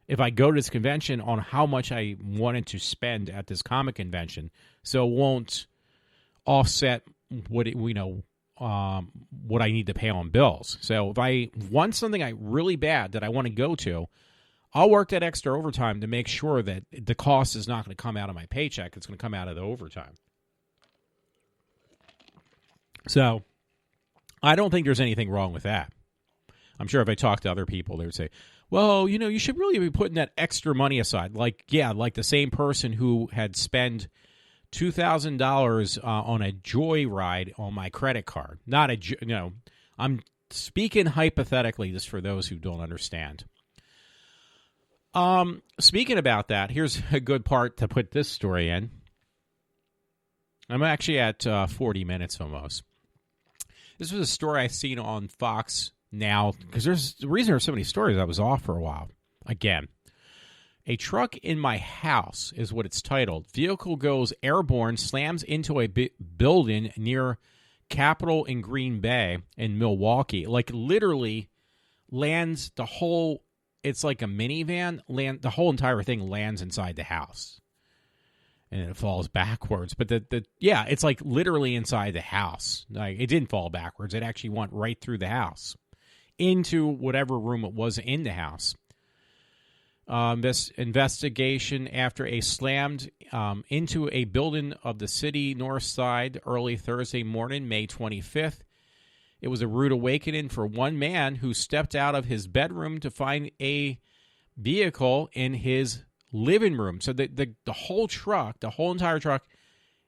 S2: if I go to this convention on how much I wanted to spend at this comic convention, so it won't offset what what I need to pay on bills. So if I want something really bad that I want to go to, I'll work that extra overtime to make sure that the cost is not going to come out of my paycheck. It's going to come out of the overtime. So I don't think there's anything wrong with that. I'm sure if I talk to other people, they would say, well, you should really be putting that extra money aside. Like the same person who had spent $2,000 on a joyride on my credit card. I'm speaking hypothetically, just for those who don't understand. Speaking about that, here's a good part to put this story in. I'm actually at 40 minutes almost. This was a story I've seen on Fox now, because the reason there's so many stories, I was off for a while. Again, a truck in my house is what it's titled. Vehicle goes airborne, slams into a building near Capitol in Green Bay in Milwaukee. Literally lands the whole, it's like a minivan, the whole entire thing lands inside the house. And it falls backwards. But it's literally inside the house. It didn't fall backwards. It actually went right through the house into whatever room it was in the house. This investigation after a slammed into a building of the city north side early Thursday morning, May 25th. It was a rude awakening for one man who stepped out of his bedroom to find a vehicle in his living room. So the whole truck, the whole entire truck,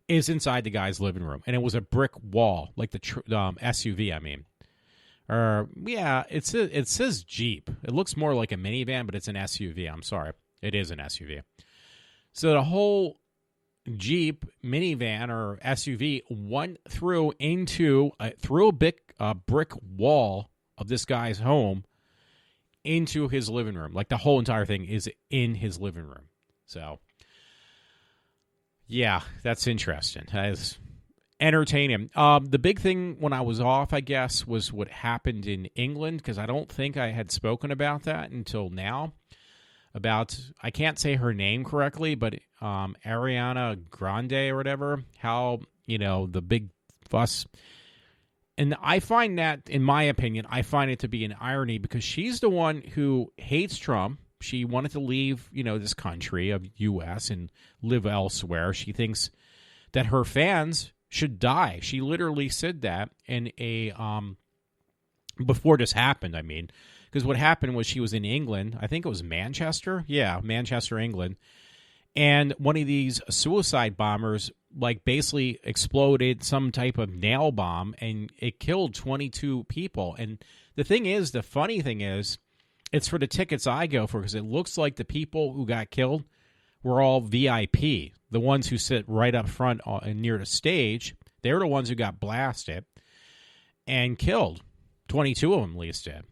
S2: is inside the guy's living room, and it was a brick wall, like the SUV. I mean, it says Jeep. It looks more like a minivan, but it's an SUV. I'm sorry, it is an SUV. So the whole Jeep minivan or SUV went through a brick wall of this guy's home into his living room. Like the whole entire thing is in his living room. So, yeah, that's interesting. That's entertaining. The big thing when I was off, I guess, was what happened in England, because I don't think I had spoken about that until now. I can't say her name correctly, but Ariana Grande or whatever, how, the big fuss. And I find that, in my opinion, I find it to be an irony, because she's the one who hates Trump. She wanted to leave, this country of U.S. and live elsewhere. She thinks that her fans should die. She literally said that in before this happened, I mean. Because what happened was she was in England. I think it was Manchester. Yeah, Manchester, England. And one of these suicide bombers, basically exploded some type of nail bomb, and it killed 22 people. And the funny thing is, it's for the tickets I go for, because it looks like the people who got killed were all VIP. The ones who sit right up front near the stage, they're the ones who got blasted and killed. 22 of them at least did.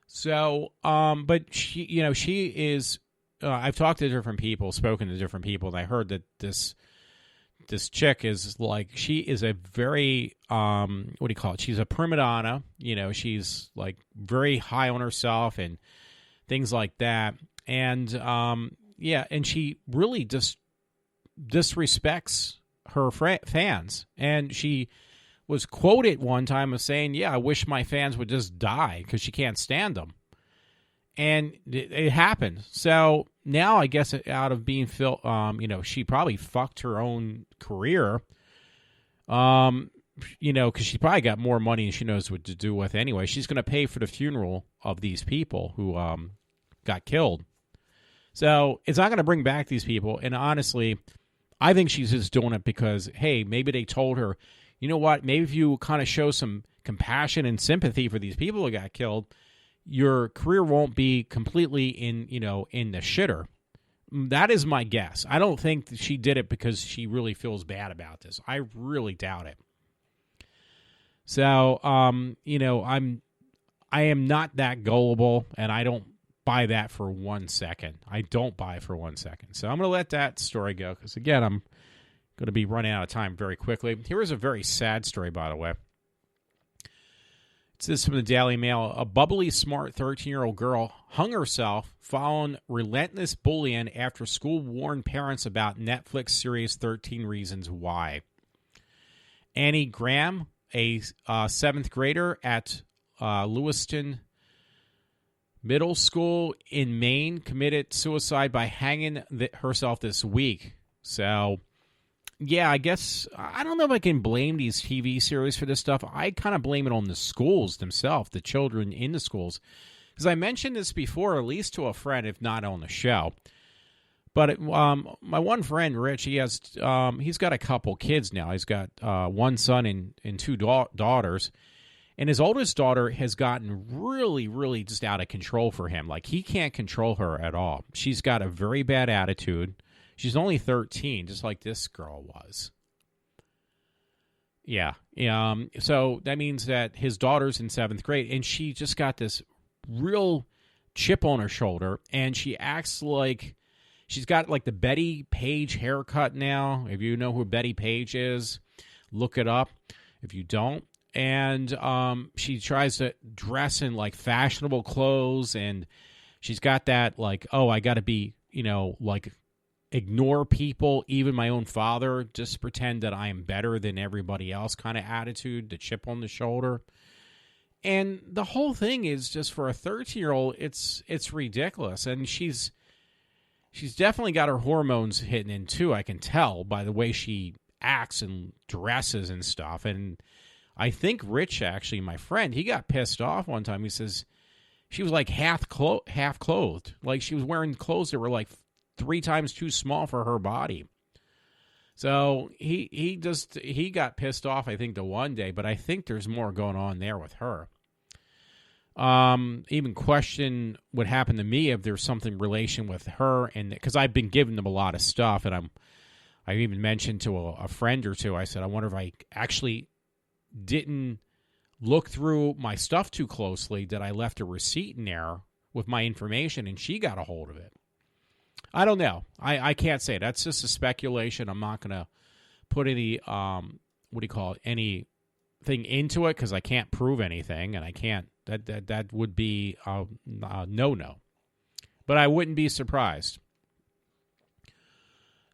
S2: So, but she is, I've talked to different people, spoken to different people, and I heard that this chick is she is a very, what do you call it? She's a prima donna, she's very high on herself and things like that. And, and she really just disrespects her fans. And she was quoted one time as saying, I wish my fans would just die, because she can't stand them. And it happened. So now I guess out of being she probably fucked her own career, because she probably got more money than she knows what to do with anyway. She's going to pay for the funeral of these people who got killed. So it's not going to bring back these people. And honestly, I think she's just doing it because, hey, maybe they told her, you know what, maybe if you kind of show some compassion and sympathy for these people who got killed, your career won't be completely in the shitter. That is my guess. I don't think that she did it because she really feels bad about this. I really doubt it. So, I am not that gullible, and I don't buy that for 1 second. I don't buy for 1 second. So I'm going to let that story go, because, again, I'm going to be running out of time very quickly. Here is a very sad story, by the way. It's this from the Daily Mail. A bubbly, smart 13-year-old girl hung herself following relentless bullying after school warned parents about Netflix series 13 Reasons Why. Annie Graham, a seventh grader at Lewiston Middle School in Maine, committed suicide by hanging herself this week. So, yeah, I guess, I don't know if I can blame these TV series for this stuff. I kind of blame it on the schools themselves, the children in the schools. Because I mentioned this before, at least to a friend, if not on the show. But my one friend, Rich, he's got a couple kids now. He's got one son and two daughters. And his oldest daughter has gotten really, really just out of control for him. He can't control her at all. She's got a very bad attitude. She's only 13, just like this girl was. Yeah. So that means that his daughter's in 7th grade, and she just got this real chip on her shoulder, and she acts like she's got the Betty Page haircut now. If you know who Betty Page is, look it up if you don't. And she tries to dress in fashionable clothes, and she's got that I got to be, ignore people, even my own father, just pretend that I am better than everybody else kind of attitude, the chip on the shoulder. And the whole thing is just, for a 13-year-old, it's ridiculous. And she's definitely got her hormones hitting in too, I can tell by the way she acts and dresses and stuff. And I think Rich, actually, my friend, he got pissed off one time. He says she was half clothed. She was wearing clothes that were 3 times too small for her body. So he got pissed off, I think, the one day, but I think there's more going on there with her. Even question what happened to me if there's something relation with her, and because I've been giving them a lot of stuff, and I even mentioned to a friend or two, I said, I wonder if I actually didn't look through my stuff too closely, that I left a receipt in there with my information and she got a hold of it. I don't know. I can't say. That's just a speculation. I'm not going to put any, anything into it because I can't prove anything, and I can't, that would be a no-no. But I wouldn't be surprised.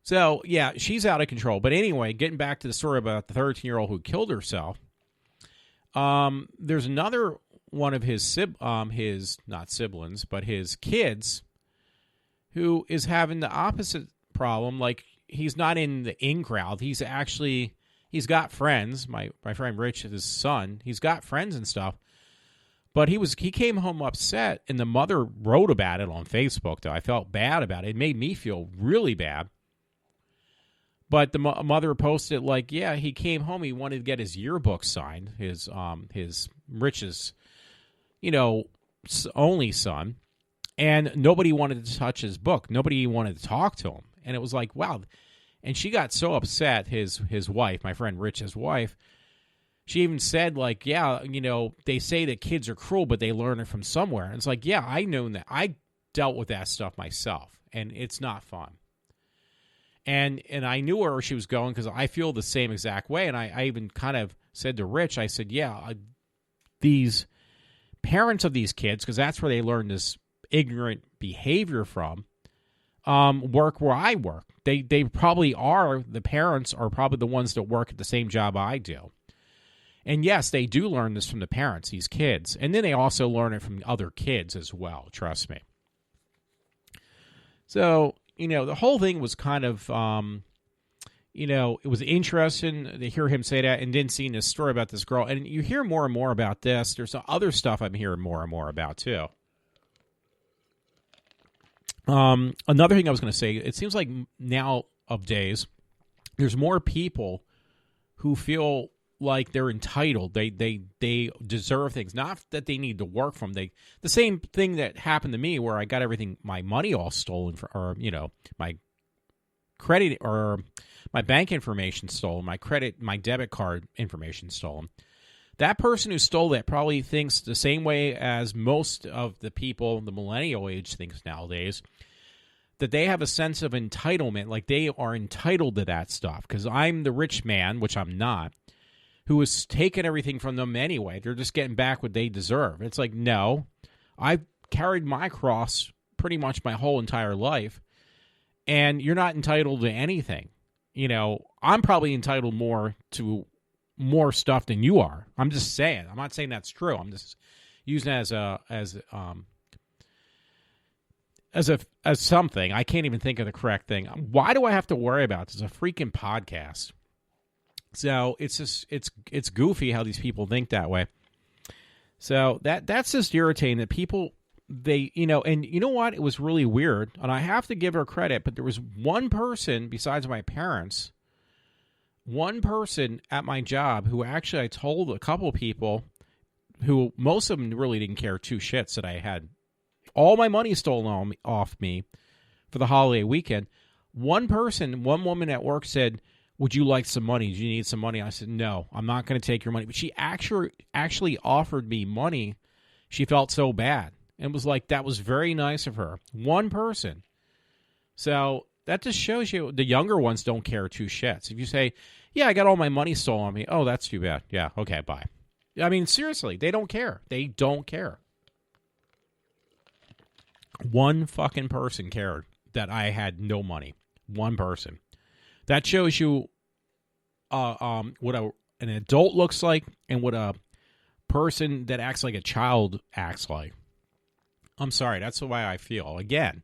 S2: So, yeah, she's out of control. But anyway, getting back to the story about the 13-year-old who killed herself, there's another one of his not siblings, but his kids, who is having the opposite problem. Like, he's not in the in crowd. He's got friends. My friend Rich, his son, he's got friends and stuff. But he came home upset, and the mother wrote about it on Facebook, though. I felt bad about it. It made me feel really bad. But the mother posted, like, yeah, he came home. He wanted to get his yearbook signed, his Rich's, only son. And nobody wanted to touch his book. Nobody wanted to talk to him. And it was like, wow. And she got so upset, his wife, my friend Rich's wife. She even said, like, yeah, they say that kids are cruel, but they learn it from somewhere. And it's like, yeah, I know that. I dealt with that stuff myself, and it's not fun. And I knew where she was going because I feel the same exact way. And I even kind of said to Rich, I said, yeah, these parents of these kids, because that's where they learn this ignorant behavior from, work where I work. They probably are, the parents are probably the ones that work at the same job I do. And yes, they do learn this from the parents, these kids. And then they also learn it from other kids as well, trust me. So, the whole thing was kind of, it was interesting to hear him say that, and then seeing this story about this girl. And you hear more and more about this. There's other stuff I'm hearing more and more about, too. Another thing I was going to say, it seems like nowadays there's more people who feel like they're entitled. They deserve things. Not that they need to work from. The same thing that happened to me where I got my money all stolen, my credit or my bank information stolen, my debit card information stolen. That person who stole that probably thinks the same way as most of the people the millennial age thinks nowadays, that they have a sense of entitlement, like they are entitled to that stuff because I'm the rich man, which I'm not, who has taken everything from them anyway. They're just getting back what they deserve. It's like, no, I've carried my cross pretty much my whole entire life, and you're not entitled to anything. I'm probably entitled to more stuff than you are. I'm just saying. I'm not saying that's true. I'm just using it as something. I can't even think of the correct thing. Why do I have to worry about this? It's a freaking podcast. So it's just it's goofy how these people think that way. So that's just irritating that people and you know what? It was really weird, and I have to give her credit, but there was one person besides my parents, one person at my job who actually I told a couple of people who most of them really didn't care two shits that I had all my money stolen off me for the holiday weekend. One woman at work said, would you like some money? Do you need some money? I said, no, I'm not going to take your money. But she actually offered me money. She felt so bad. And was like, that was very nice of her. One person. So that just shows you the younger ones don't care two shits. If you say, yeah, I got all my money stolen on me. Oh, that's too bad. Yeah, okay, bye. I mean, seriously, they don't care. They don't care. One fucking person cared that I had no money. One person. That shows you what an adult looks like and what a person that acts like a child acts like. I'm sorry, that's the way I feel, again.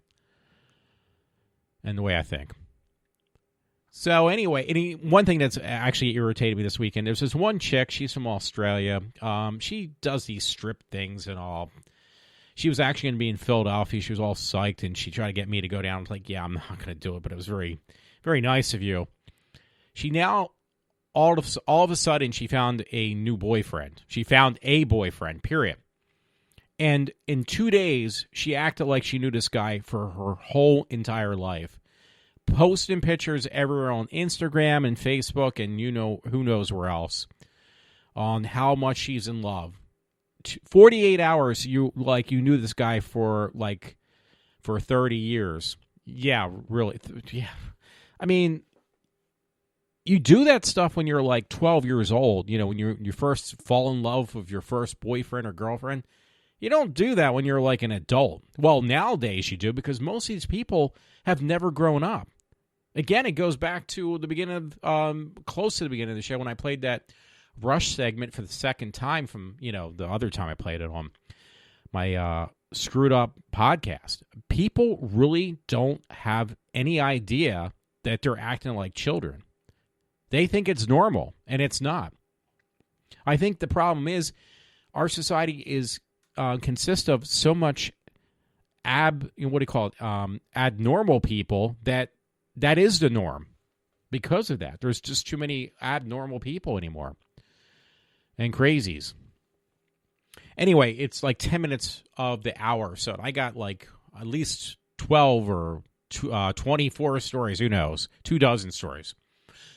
S2: And the way I think. So anyway, one thing that's actually irritated me this weekend, there's this one chick, she's from Australia. She does these strip things and all. She was actually going to be in Philadelphia. She was all psyched, and she tried to get me to go down. I was like, yeah, I'm not going to do it, but it was very, very nice of you. She now, all of a sudden, she found a new boyfriend. She found a boyfriend, period. And in 2 days, she acted like she knew this guy for her whole entire life. posting pictures everywhere on Instagram and Facebook and who knows where else on how much she's in love. 48 hours you knew this guy for 30 years. Yeah, really. Yeah. I mean, you do that stuff when you're like 12 years old, when you first fall in love with your first boyfriend or girlfriend. You don't do that when you're like an adult. Well, nowadays you do, because most of these people have never grown up. Again, it goes back to the beginning of, close to the beginning of the show when I played that Rush segment for the second time from, the other time I played it on my screwed up podcast. People really don't have any idea that they're acting like children. They think it's normal, and it's not. I think the problem is our society is consists of so much abnormal people that is the norm. Because of that, there's just too many abnormal people anymore and crazies. Anyway, it's like 10 minutes of the hour, so I got like at least 12 or 24 stories. Who knows? 24 stories.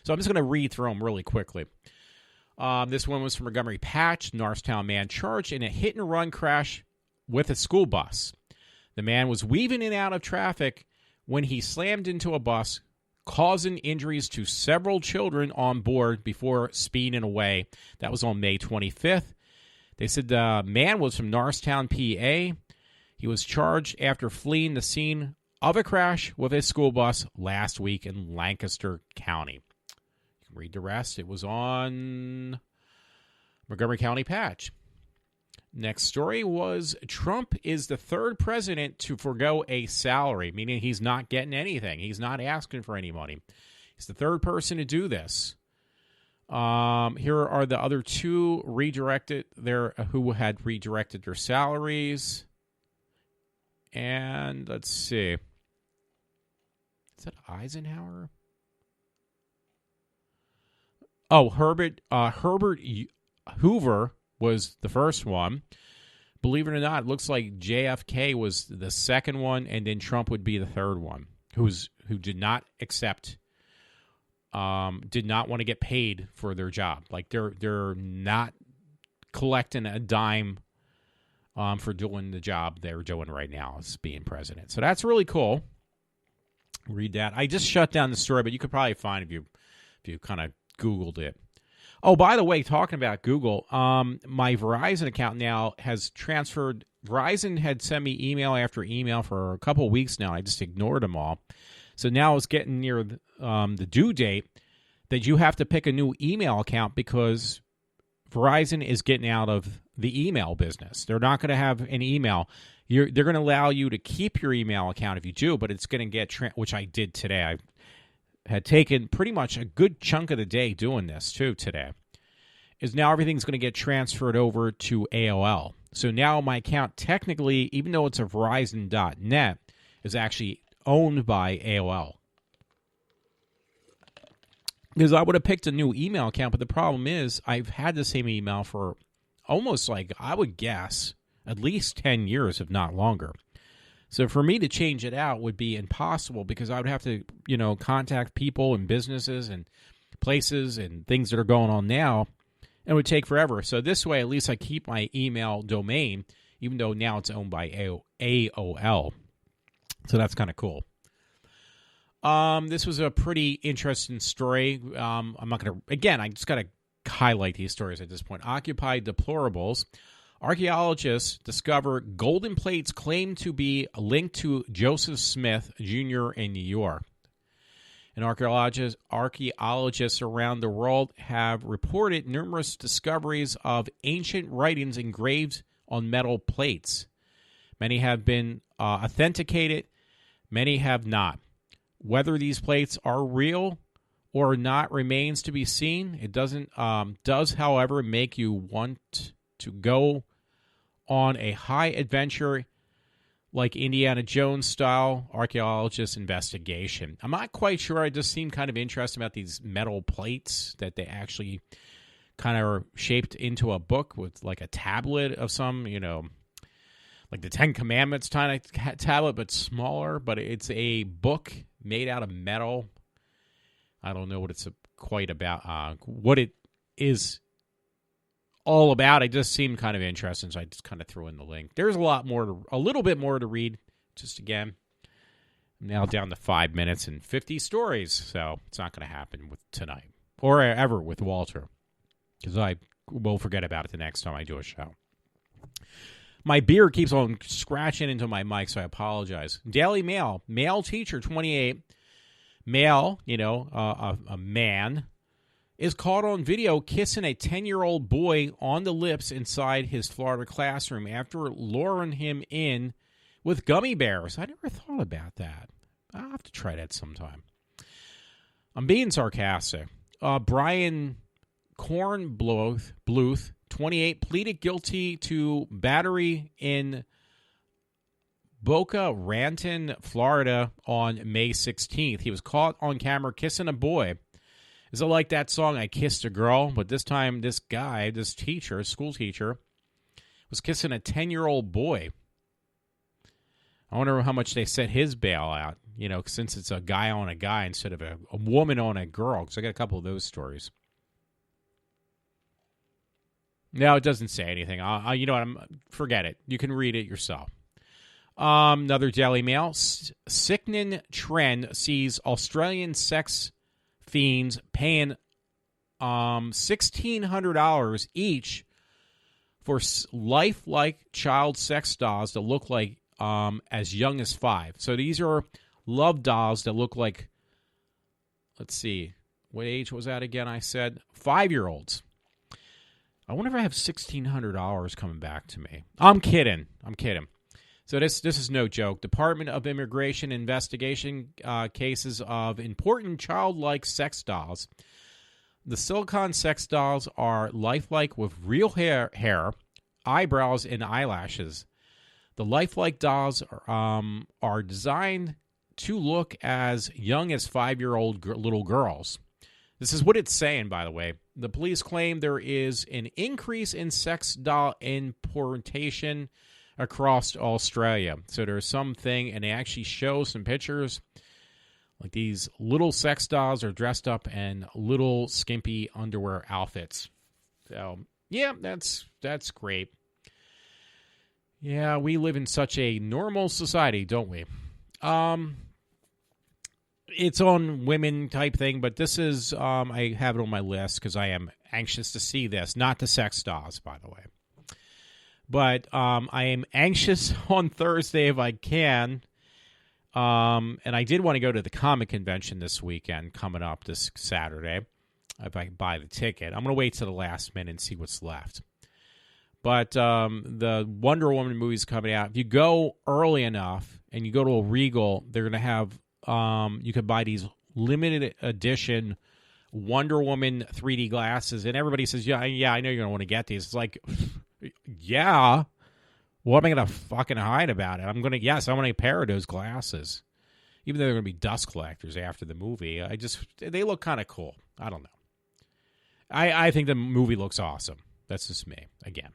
S2: So I'm just going to read through them really quickly. This one was from Montgomery Patch. Norristown man charged in a hit-and-run crash with a school bus. The man was weaving in and out of traffic when he slammed into a bus, causing injuries to several children on board before speeding away. That was on May 25th. They said the man was from Norristown, PA. He was charged after fleeing the scene of a crash with a school bus last week in Lancaster County. You can read the rest. It was on Montgomery County Patch. Next story was Trump is the third president to forgo a salary, meaning he's not getting anything. He's not asking for any money. He's the third person to do this. Here are the other two who had redirected their salaries. And let's see. Is that Eisenhower? Oh, Herbert Hoover was the first one. Believe it or not, it looks like JFK was the second one, and then Trump would be the third one, who did not accept, did not want to get paid for their job. Like they're not collecting a dime for doing the job they're doing right now as being president. So that's really cool. Read that. I just shut down the story, but you could probably find if you kind of Googled it. Oh, by the way, talking about Google, my Verizon account now has transferred. Verizon had sent me email after email for a couple of weeks now. I just ignored them all. So now it's getting near the due date that you have to pick a new email account because Verizon is getting out of the email business. They're not going to have an email. They're going to allow you to keep your email account if you do, but it's going to get, which I did today. I had taken pretty much a good chunk of the day doing this too today, is now everything's going to get transferred over to AOL. So now my account technically, even though it's a Verizon.net, is actually owned by AOL. Because I would have picked a new email account, but the problem is I've had the same email for almost like, I would guess, at least 10 years, if not longer. So for me to change it out would be impossible because I would have to, contact people and businesses and places and things that are going on now. It would take forever. So this way, at least I keep my email domain, even though now it's owned by AOL. So that's kind of cool. This was a pretty interesting story. I'm not going to, again, I just got to highlight these stories at this point. Occupied deplorables. Archaeologists discover golden plates claimed to be linked to Joseph Smith Jr. in New York. And archaeologists around the world have reported numerous discoveries of ancient writings engraved on metal plates. Many have been authenticated, many have not. Whether these plates are real or not remains to be seen. It does, however, make you want to go on a high adventure like Indiana Jones style archaeologist investigation. I'm not quite sure. I just seem kind of interested about these metal plates that they actually kind of are shaped into a book with like a tablet of some, like the Ten Commandments kind of tablet, but smaller. But it's a book made out of metal. I don't know what it's quite about, what it is all about. It just seemed kind of interesting, so I just kind of threw in the link. There's a little bit more to read. Just again, I'm now down to 5 minutes and 50 stories, so it's not going to happen with tonight or ever with Walter, because I will forget about it the next time I do a show. My beer keeps on scratching into my mic, so I apologize. Daily Mail, male teacher, 28, male, a man, is caught on video kissing a 10-year-old boy on the lips inside his Florida classroom after luring him in with gummy bears. I never thought about that. I'll have to try that sometime. I'm being sarcastic. Brian Kornbluth, 28, pleaded guilty to battery in Boca Raton, Florida on May 16th. He was caught on camera kissing a boy. Is it like that song, I Kissed a Girl? But this time, this guy, this teacher, school teacher, was kissing a 10-year-old boy. I wonder how much they set his bail out, since it's a guy on a guy instead of a woman on a girl, because I got a couple of those stories. No, it doesn't say anything. You know what? Forget it. You can read it yourself. Another Daily Mail. Sickening trend sees Australian sex fiends paying $1,600 each for lifelike child sex dolls that look like as young as 5. So these are love dolls that look like, let's see, what age was that again? I said 5-year-olds. I wonder if I have $1,600 coming back to me. I'm kidding. So this is no joke. Department of Immigration investigation cases of important childlike sex dolls. The silicone sex dolls are lifelike with real hair, eyebrows, and eyelashes. The lifelike dolls are designed to look as young as 5-year-old little girls. This is what it's saying, by the way. The police claim there is an increase in sex doll importation across Australia. So there's something, and they actually show some pictures. Like these little sex dolls are dressed up in little skimpy underwear outfits. So, yeah, that's great. Yeah, we live in such a normal society, don't we? It's on women type thing, but this is, I have it on my list because I am anxious to see this. Not the sex dolls, by the way. But I am anxious on Thursday if I can. And I did want to go to the comic convention this weekend, coming up this Saturday, if I can buy the ticket. I'm going to wait till the last minute and see what's left. But the Wonder Woman movie's coming out. If you go early enough and you go to a Regal, they're going to have, you could buy these limited edition Wonder Woman 3D glasses. And everybody says, yeah, I know you're going to want to get these. It's like, yeah, what am I going to fucking hide about it? I want a pair of those glasses. Even though they're going to be dust collectors after the movie. They look kind of cool. I don't know. I think the movie looks awesome. That's just me, again.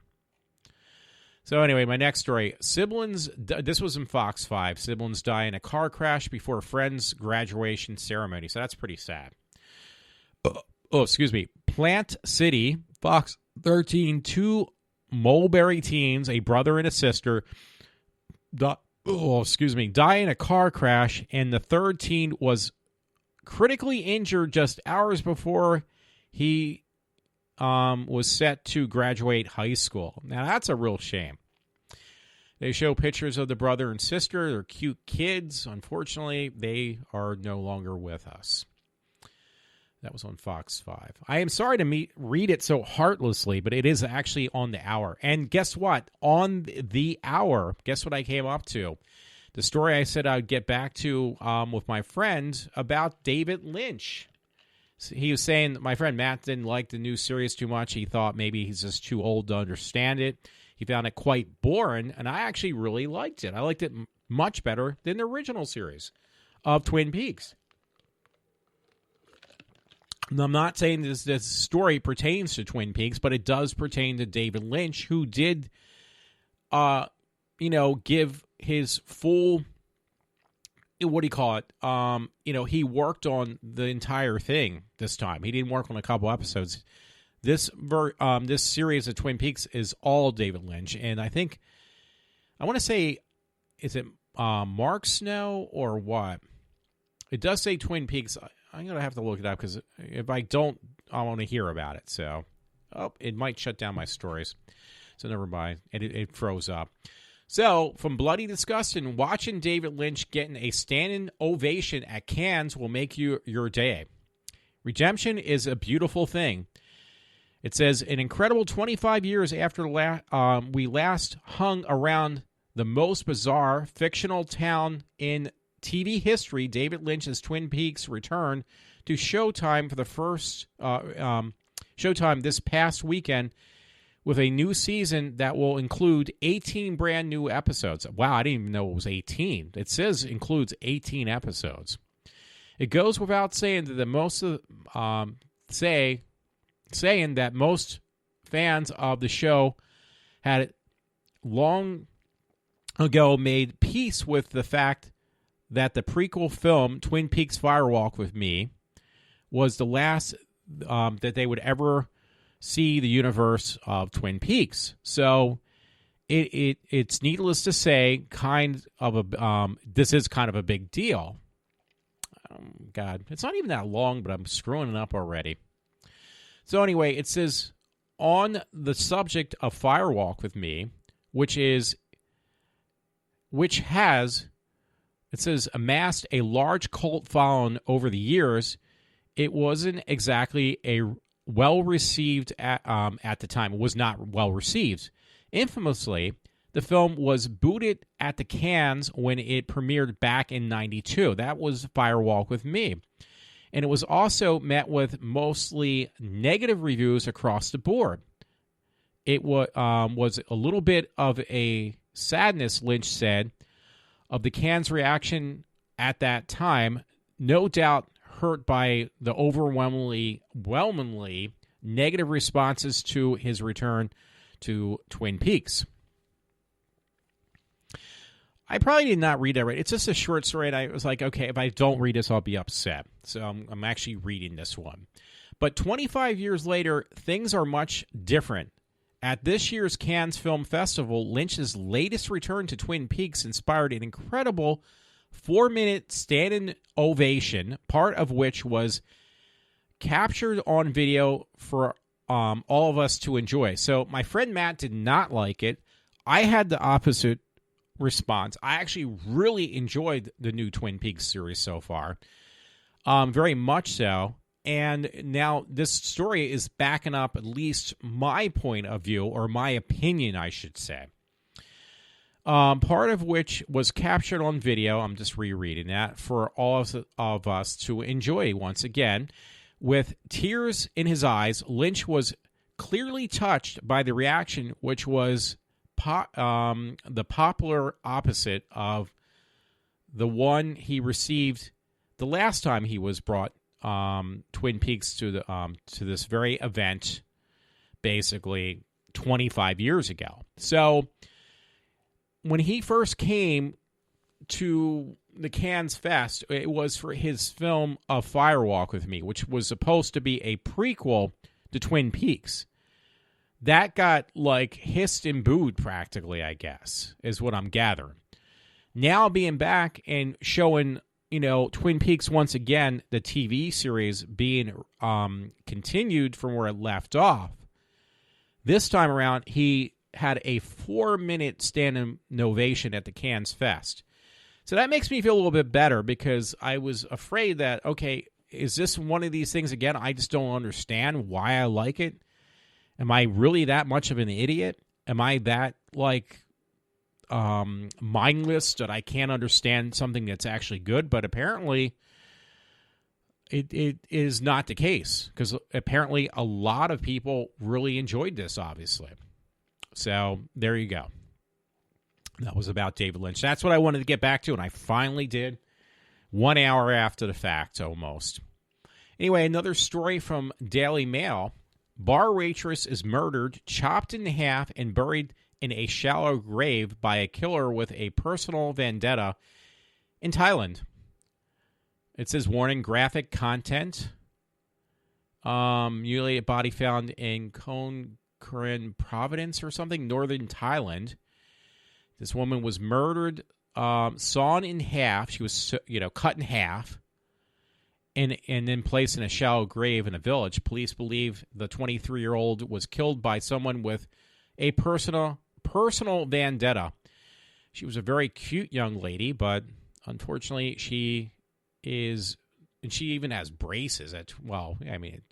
S2: So anyway, my next story. Siblings, this was in Fox 5. Siblings die in a car crash before a friend's graduation ceremony. So that's pretty sad. Excuse me. Plant City, Fox 13, 2 Mulberry teens, a brother and a sister, die in a car crash, and the third teen was critically injured just hours before he was set to graduate high school. Now, that's a real shame. They show pictures of the brother and sister. They're cute kids. Unfortunately, they are no longer with us. That was on Fox 5. I am sorry to read it so heartlessly, but it is actually on the hour. And guess what? On the hour, guess what I came up to? The story I said I'd get back to with my friend about David Lynch. He was saying my friend Matt didn't like the new series too much. He thought maybe he's just too old to understand it. He found it quite boring, and I actually really liked it. I liked it much better than the original series of Twin Peaks. And I'm not saying this story pertains to Twin Peaks, but it does pertain to David Lynch, who did, give his full what do you call it? He worked on the entire thing this time. He didn't work on a couple episodes. This series of Twin Peaks is all David Lynch, and I want to say, is it Mark Snow or what? It does say Twin Peaks. I'm going to have to look it up because if I don't, I want to hear about it. So, it might shut down my stories. So never mind. It froze up. So, from Bloody Disgusting, watching David Lynch getting a standing ovation at Cannes will make your day. Redemption is a beautiful thing. It says, an incredible 25 years after we last hung around the most bizarre fictional town in TV history, David Lynch's Twin Peaks returned to Showtime for the first Showtime this past weekend with a new season that will include 18 brand new episodes. Wow, I didn't even know it was 18. It says includes 18 episodes. It goes without saying that saying that most fans of the show had long ago made peace with the fact that the prequel film Twin Peaks Firewalk with Me was the last that they would ever see the universe of Twin Peaks. So it's needless to say, this is kind of a big deal. God, it's not even that long, but I'm screwing it up already. So anyway, it says, on the subject of Firewalk with Me, which has, it says, amassed a large cult following over the years, it wasn't exactly a well-received at the time. It was not well-received. Infamously, the film was booted at the Cannes when it premiered back in 92. That was Firewalk with Me. And it was also met with mostly negative reviews across the board. It was a little bit of a sadness, Lynch said, of the Cannes reaction at that time, no doubt hurt by the overwhelmingly negative responses to his return to Twin Peaks. I probably did not read that right. It's just a short story, and I was like, okay, if I don't read this, I'll be upset. So I'm actually reading this one. But 25 years later, things are much different. At this year's Cannes Film Festival, Lynch's latest return to Twin Peaks inspired an incredible 4-minute standing ovation, part of which was captured on video for all of us to enjoy. So my friend Matt did not like it. I had the opposite response. I actually really enjoyed the new Twin Peaks series so far. Very much so. And now this story is backing up at least my point of view, or my opinion, I should say. Part of which was captured on video. I'm just rereading that for all of us to enjoy once again. With tears in his eyes, Lynch was clearly touched by the reaction, which was the popular opposite of the one he received the last time he was brought Twin Peaks to this very event, basically 25 years ago. So when he first came to the Cannes Fest, it was for his film A Firewalk with Me, which was supposed to be a prequel to Twin Peaks. That got hissed and booed practically, I guess, is what I'm gathering. Now being back and showing, Twin Peaks once again, the TV series being continued from where it left off. This time around, he had a 4-minute standing ovation at the Cannes Fest. So that makes me feel a little bit better, because I was afraid that, okay, is this one of these things again? I just don't understand why I like it. Am I really that much of an idiot? Am I that mindless that I can't understand something that's actually good? But apparently it is not the case, because apparently a lot of people really enjoyed this, obviously. So there you go. That was about David Lynch. That's what I wanted to get back to, and I finally did. 1 hour after the fact, almost. Anyway, another story from Daily Mail. Bar waitress is murdered, chopped in half, and buried in a shallow grave by a killer with a personal vendetta in Thailand. It says warning, graphic content. Mutilated body found in Konkarin Province or something, northern Thailand. This woman was murdered, sawn in half. She was, cut in half, and then placed in a shallow grave in a village. Police believe the 23-year-old was killed by someone with a personal vendetta. She was a very cute young lady, but unfortunately, she is, and she even has braces. It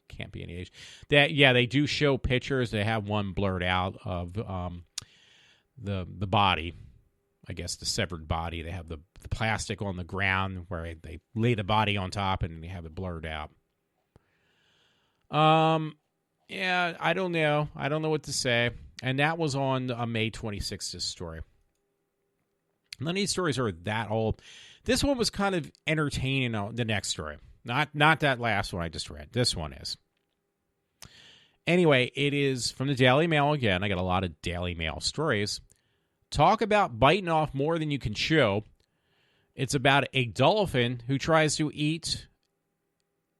S2: can't be any age. They do show pictures. They have one blurred out of the body. I guess the severed body. They have the plastic on the ground where they lay the body on top and they have it blurred out. I don't know. I don't know what to say. And that was on May 26th, this story. None of these stories are that old. This one was kind of entertaining, the next story. Not that last one I just read. This one is. Anyway, it is from the Daily Mail again. I got a lot of Daily Mail stories. Talk about biting off more than you can chew. It's about a dolphin who tries to eat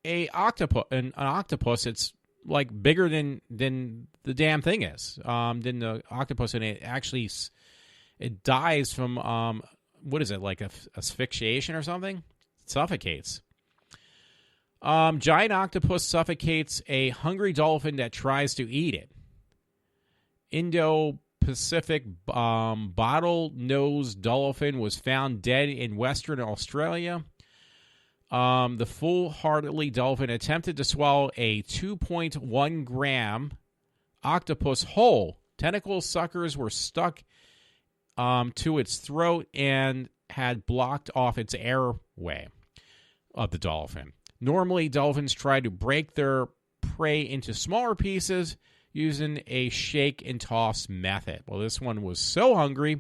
S2: an octopus. It's like bigger than the damn thing is, than the octopus, and it dies from what is it, like asphyxiation or something? It suffocates. Giant octopus suffocates a hungry dolphin that tries to eat it. Indo-Pacific bottle-nosed dolphin was found dead in Western Australia. The full-heartedly dolphin attempted to swallow a 2.1 gram octopus whole. Tentacle suckers were stuck to its throat and had blocked off its airway of the dolphin. Normally, dolphins try to break their prey into smaller pieces using a shake and toss method. Well, this one was so hungry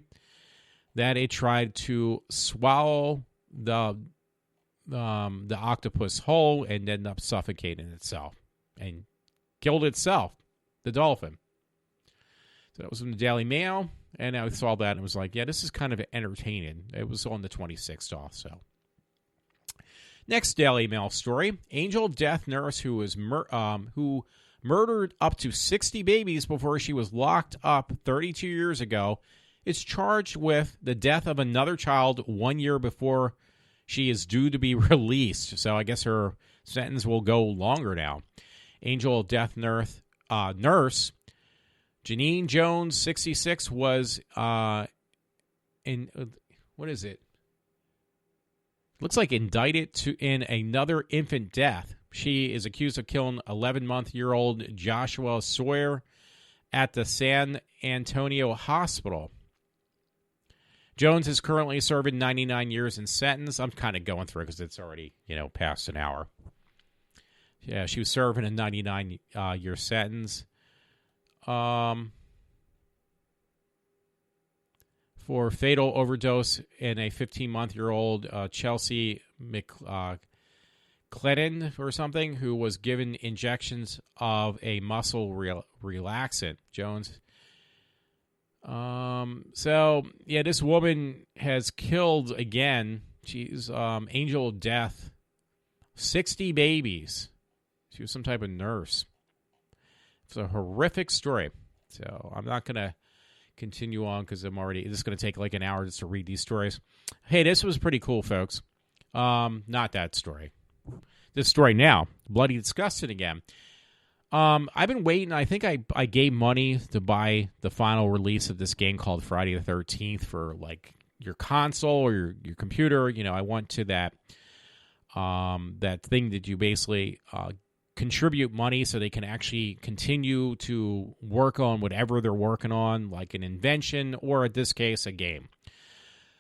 S2: that it tried to swallow the octopus whole and ended up suffocating itself and killed itself, the dolphin. So that was in the Daily Mail, and I saw that and was like, yeah, this is kind of entertaining. It was on the 26th also. Next Daily Mail story: Angel of Death nurse who murdered up to 60 babies before she was locked up 32 years ago is charged with the death of another child 1 year before she is due to be released. So I guess her sentence will go longer now. Angel of Death nurse Janine Jones, 66, was looks like indicted in another infant death. She is accused of killing 11-month-old Joshua Sawyer at the San Antonio hospital. Jones is currently serving 99 years in sentence. I'm kind of going through it because it's already, past an hour. Yeah, she was serving a 99-year sentence. For fatal overdose in a 15-month-old Chelsea McClellan or something, who was given injections of a muscle relaxant. Jones. This woman has killed again. She's Angel of Death. 60 babies. She was some type of nurse. It's a horrific story. So I'm not going to continue on because this is going to take like an hour just to read these stories. Hey, this was pretty cool, folks. Not that story. This story now. Bloody Disgusting again. I've been waiting. I think I gave money to buy the final release of this game called Friday the 13th for like your console or your computer. I went to that thing that you basically contribute money so they can actually continue to work on whatever they're working on, like an invention or, in this case, a game.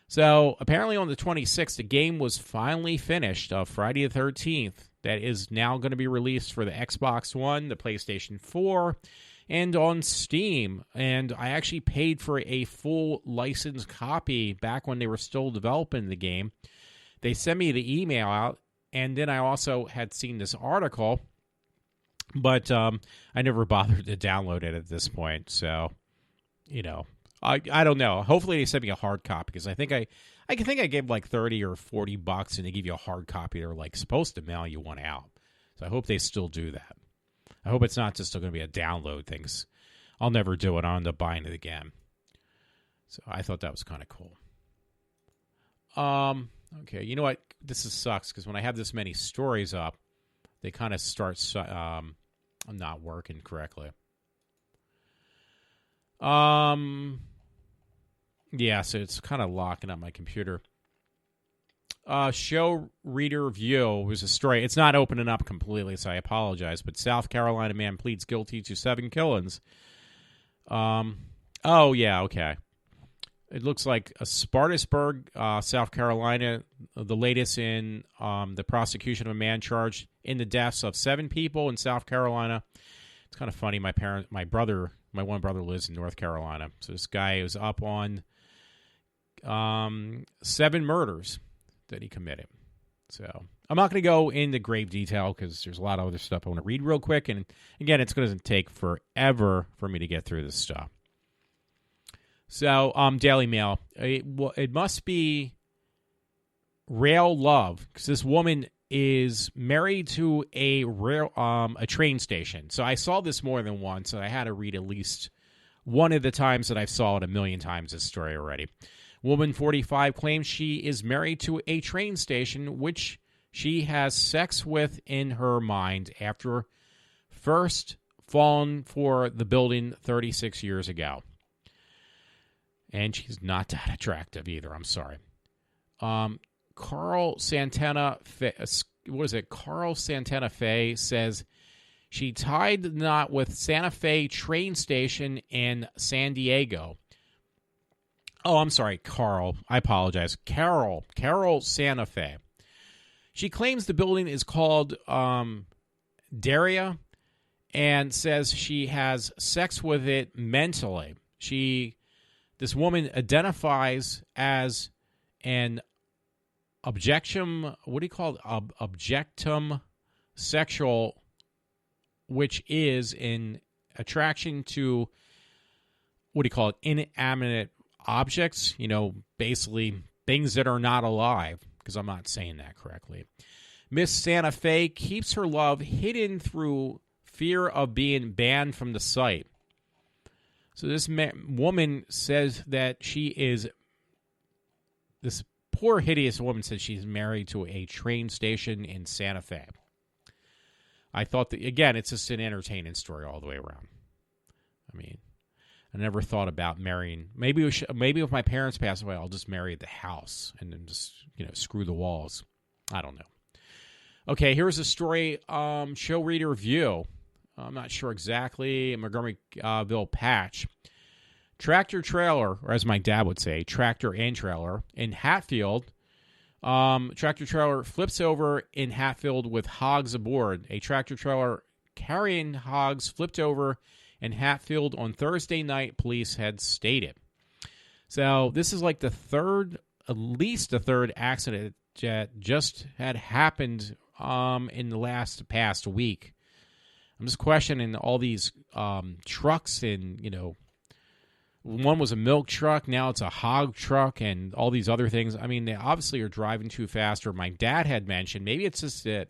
S2: So apparently on the 26th, the game was finally finished, Friday the 13th. That is now going to be released for the Xbox One, the PlayStation 4, and on Steam. And I actually paid for a full licensed copy back when they were still developing the game. They sent me the email out, and then I also had seen this article, but I never bothered to download it at this point. So, I don't know. Hopefully they send me a hard copy because I think I gave like $30 or $40 and they give you a hard copy. They're like supposed to mail you one out. So I hope they still do that. I hope it's not just still going to be a download thing. I'll never do it. I'll end up buying it again. So I thought that was kind of cool. Okay, you know what? Sucks because when I have this many stories up, they kind of start not working correctly. Yeah, so it's kind of locking up my computer. Show reader view was a story. It's not opening up completely, so I apologize. But South Carolina man pleads guilty to 7 killings. Oh yeah, okay. It looks like a Spartanburg, South Carolina, the latest in the prosecution of a man charged in the deaths of 7 people in South Carolina. It's kind of funny. My one brother lives in North Carolina. So this guy was up on 7 murders that he committed. So I'm not going to go into grave detail because there's a lot of other stuff I want to read real quick. And again, it's going to take forever for me to get through this stuff. So, Daily Mail. It must be rail love because this woman is married to a train station. So I saw this more than once, and I had to read at least one of the times that I saw it a million times. This story already. Woman 45 claims she is married to a train station, which she has sex with in her mind after first falling for the building 36 years ago. And she's not that attractive either. I'm sorry. Carl Santana Fe says she tied the knot with Santa Fe train station in San Diego. Oh, I'm sorry, Carl. I apologize. Carol Santa Fe. She claims the building is called Daria and says she has sex with it mentally. This woman identifies as an objectum sexual, which is an attraction to, inanimate objects, basically things that are not alive, because I'm not saying that correctly. Miss Santa Fe keeps her love hidden through fear of being banned from the site. So this woman says that this poor, hideous woman says she's married to a train station in Santa Fe. I thought that, again, it's just an entertaining story all the way around. I mean, I never thought about marrying. Maybe if my parents pass away, I'll just marry the house and then just, screw the walls. I don't know. Okay, here's a story, show reader view. I'm not sure exactly. Montgomeryville Patch. Tractor trailer, or as my dad would say, tractor and trailer, in Hatfield. Tractor trailer flips over in Hatfield with hogs aboard. A tractor trailer carrying hogs flipped over in Hatfield on Thursday night, police had stated. So this is like at least the third accident that just had happened in the past week. I'm just questioning all these trucks and, one was a milk truck, now it's a hog truck and all these other things. I mean, they obviously are driving too fast, or my dad had mentioned, maybe it's just that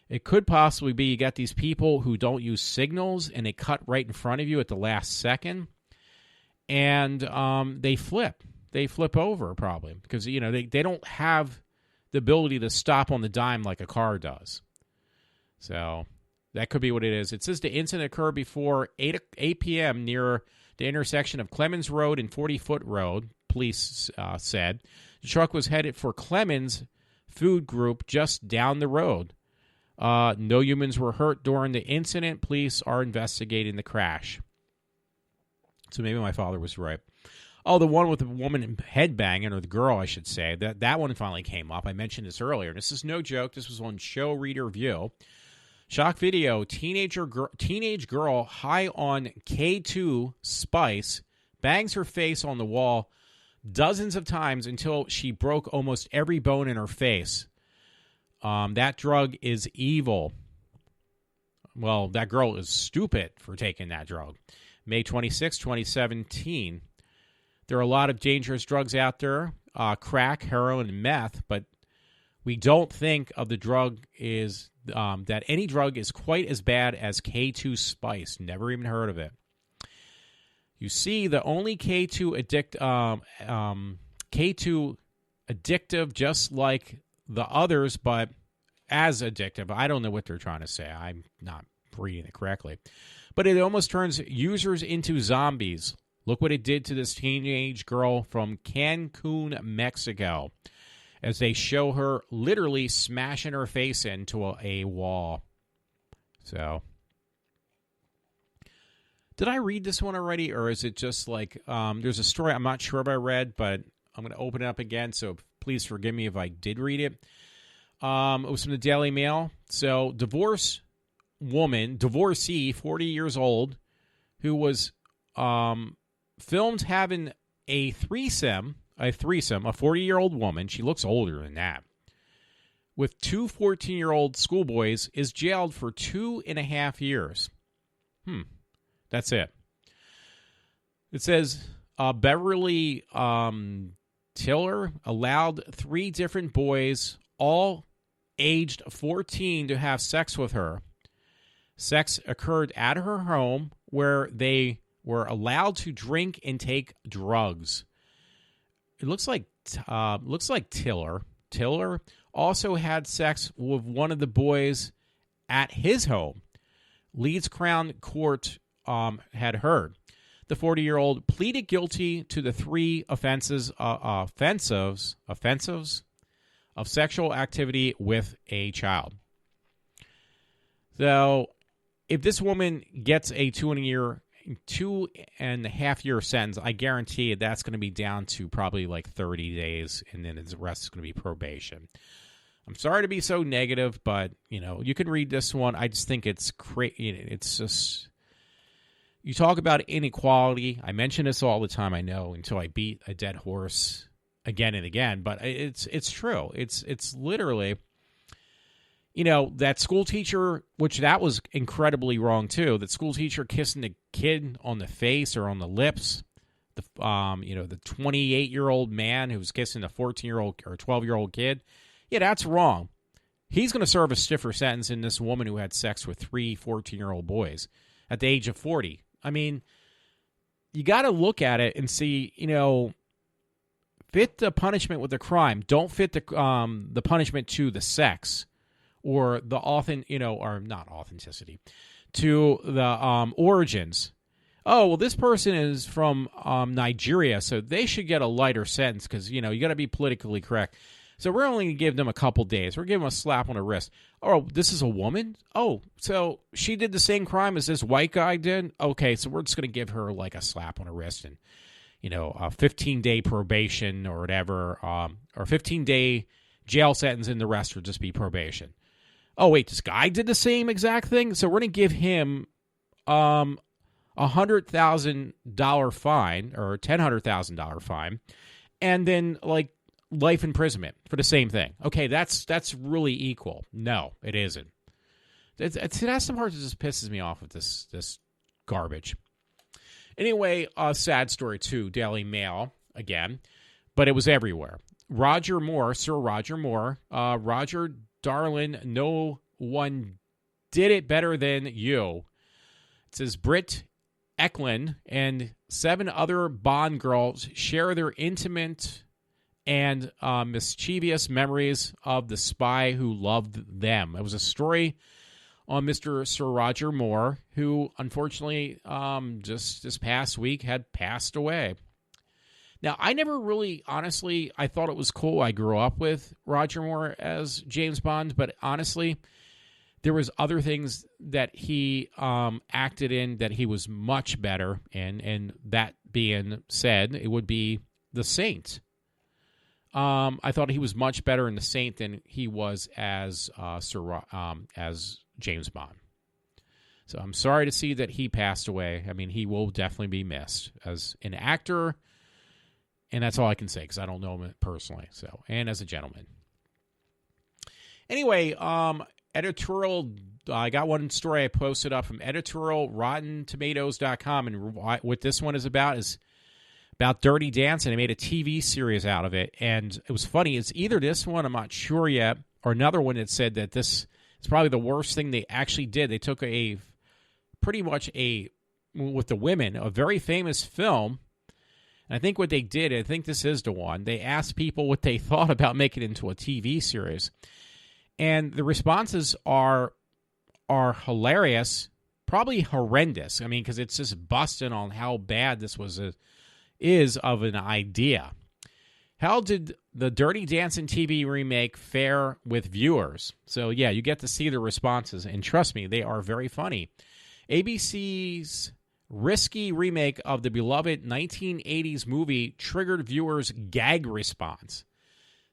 S2: it could possibly be you got these people who don't use signals and they cut right in front of you at the last second and they flip over probably because, they don't have the ability to stop on the dime like a car does. So that could be what it is. It says the incident occurred before 8 p.m. near the intersection of Clemens Road and 40-Foot Road, police said. The truck was headed for Clemens Food Group just down the road. No humans were hurt during the incident. Police are investigating the crash. So maybe my father was right. Oh, the one with the woman headbanging, or the girl, I should say, that one finally came up. I mentioned this earlier. This is no joke. This was on Show Reader View. Shock video, teenage girl high on K2 spice bangs her face on the wall dozens of times until she broke almost every bone in her face. That drug is evil. Well, that girl is stupid for taking that drug. May 26, 2017. There are a lot of dangerous drugs out there, crack, heroin, and meth, but we don't think of the drug is that any drug is quite as bad as K2 spice. Never even heard of it. You see, the only K2 addictive, just like the others, but as addictive. I don't know what they're trying to say. I'm not reading it correctly. But it almost turns users into zombies. Look what it did to this teenage girl from Cancun, Mexico, as they show her literally smashing her face into a wall. So, did I read this one already, or is it just like, there's a story I'm not sure if I read, but I'm going to open it up again, so please forgive me if I did read it. It was from the Daily Mail. So, divorcee, 40 years old, who was filmed having a threesome, a 40-year-old woman, she looks older than that, with two 14-year-old schoolboys, is jailed for 2.5 years. That's it. It says Beverly Tiller allowed 3 different boys, all aged 14, to have sex with her. Sex occurred at her home, where they were allowed to drink and take drugs. It looks like Tiller also had sex with one of the boys at his home. Leeds Crown Court had heard. The 40-year-old pleaded guilty to the 3 offenses of sexual activity with a child. So, if this woman gets a 2.5 year sentence, I guarantee you that's going to be down to probably like 30 days, and then the rest is going to be probation. I'm sorry to be so negative, but you can read this one. I just think it's crazy. It's just, you talk about inequality. I mention this all the time, I know, until I beat a dead horse again and again, but it's true. It's literally, that school teacher, which that was incredibly wrong too. That school teacher kissing the kid on the face or on the lips. The 28-year-old man who was kissing the 14-year-old or 12-year-old kid. Yeah, that's wrong. He's going to serve a stiffer sentence than this woman who had sex with 3 14-year-old boys at the age of 40. I mean, you got to look at it and see, fit the punishment with the crime. Don't fit the punishment to the sex or the or not authenticity, to the origins. Oh, well, this person is from Nigeria, so they should get a lighter sentence because, you got to be politically correct. So we're only going to give them a couple days. We're giving them a slap on the wrist. Oh, this is a woman? Oh, so she did the same crime as this white guy did? Okay, so we're just going to give her like a slap on the wrist and, a 15-day probation or whatever, or 15-day jail sentence, and the rest will just be probation. Oh, wait, this guy did the same exact thing? So we're going to give him $100,000 fine or $100,000 fine, and then like life imprisonment for the same thing. Okay, that's really equal. No, it isn't. That's the part that just pisses me off with this garbage. Anyway, a sad story too. Daily Mail again, but it was everywhere. Roger Moore, Sir Roger Moore, Roger Darlin, no one did it better than you. It says Britt Eklund and 7 other Bond girls share their intimate and mischievous memories of the spy who loved them. It was a story on Mr. Sir Roger Moore, who unfortunately just this past week had passed away. Now, I never really, honestly, I thought it was cool. I grew up with Roger Moore as James Bond, but honestly, there was other things that he acted in that he was much better in, and that being said, it would be The Saint. I thought he was much better in The Saint than he was as as James Bond. So I'm sorry to see that he passed away. I mean, he will definitely be missed as an actor, and that's all I can say because I don't know him personally. So, and as a gentleman. Anyway, editorial. I got one story I posted up from editorial RottenTomatoes.com, and what this one is about about Dirty Dancing. They made a TV series out of it, and it was funny. It's either this one, I'm not sure yet, or another one that said that this is probably the worst thing they actually did. They took with the women, a very famous film, and I think what they did, I think this is the one, they asked people what they thought about making it into a TV series. And the responses are hilarious, probably horrendous. I mean, because it's just busting on how bad this is of an idea. How did the Dirty Dancing TV remake fare with viewers? So, yeah, you get to see the responses, and trust me, they are very funny. ABC's risky remake of the beloved 1980s movie triggered viewers' gag response.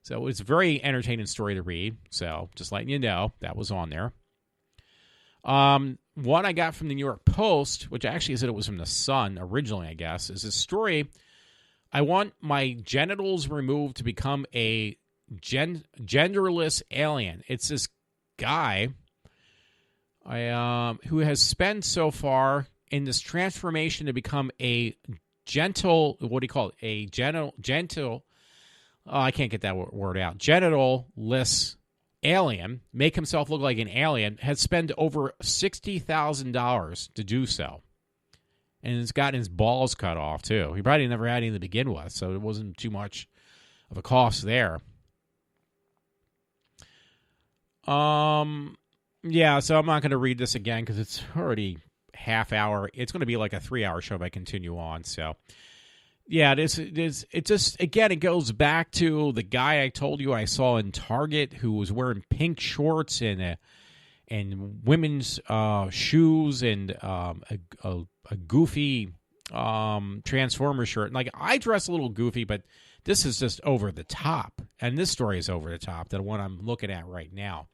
S2: So it's a very entertaining story to read. So just letting you know, that was on there. One I got from the New York Post, which actually said it was from the Sun originally, I guess, is a story. I want my genitals removed to become a genderless alien. It's this guy who has spent so far in this transformation to become a gentle, what do you call it? A gentle, I can't get that word out. Genital-less alien, make himself look like an alien, has spent over $60,000 to do so. And it's gotten his balls cut off, too. He probably never had any to begin with, so it wasn't too much of a cost there. Yeah, so I'm not going to read this again because it's already half hour. It's going to be like a 3-hour show if I continue on. So, yeah, it just, again, it goes back to the guy I told you I saw in Target who was wearing pink shorts and women's shoes and a goofy Transformer shirt. And, like, I dress a little goofy, but this is just over the top. And this story is over the top, the one I'm looking at right now.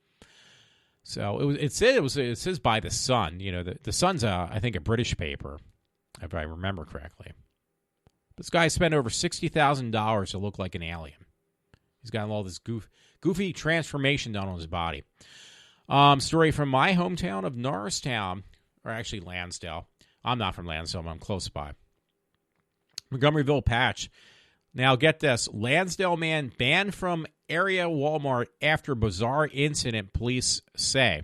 S2: So it says by the Sun. You know, the Sun's I think a British paper, if I remember correctly. This guy spent over $60,000 to look like an alien. He's got all this goofy transformation done on his body. Story from my hometown of Norristown, or actually Lansdale. I'm not from Lansdale, I'm close by. Montgomeryville Patch. Now get this: Lansdale man banned from area Walmart after bizarre incident, police say.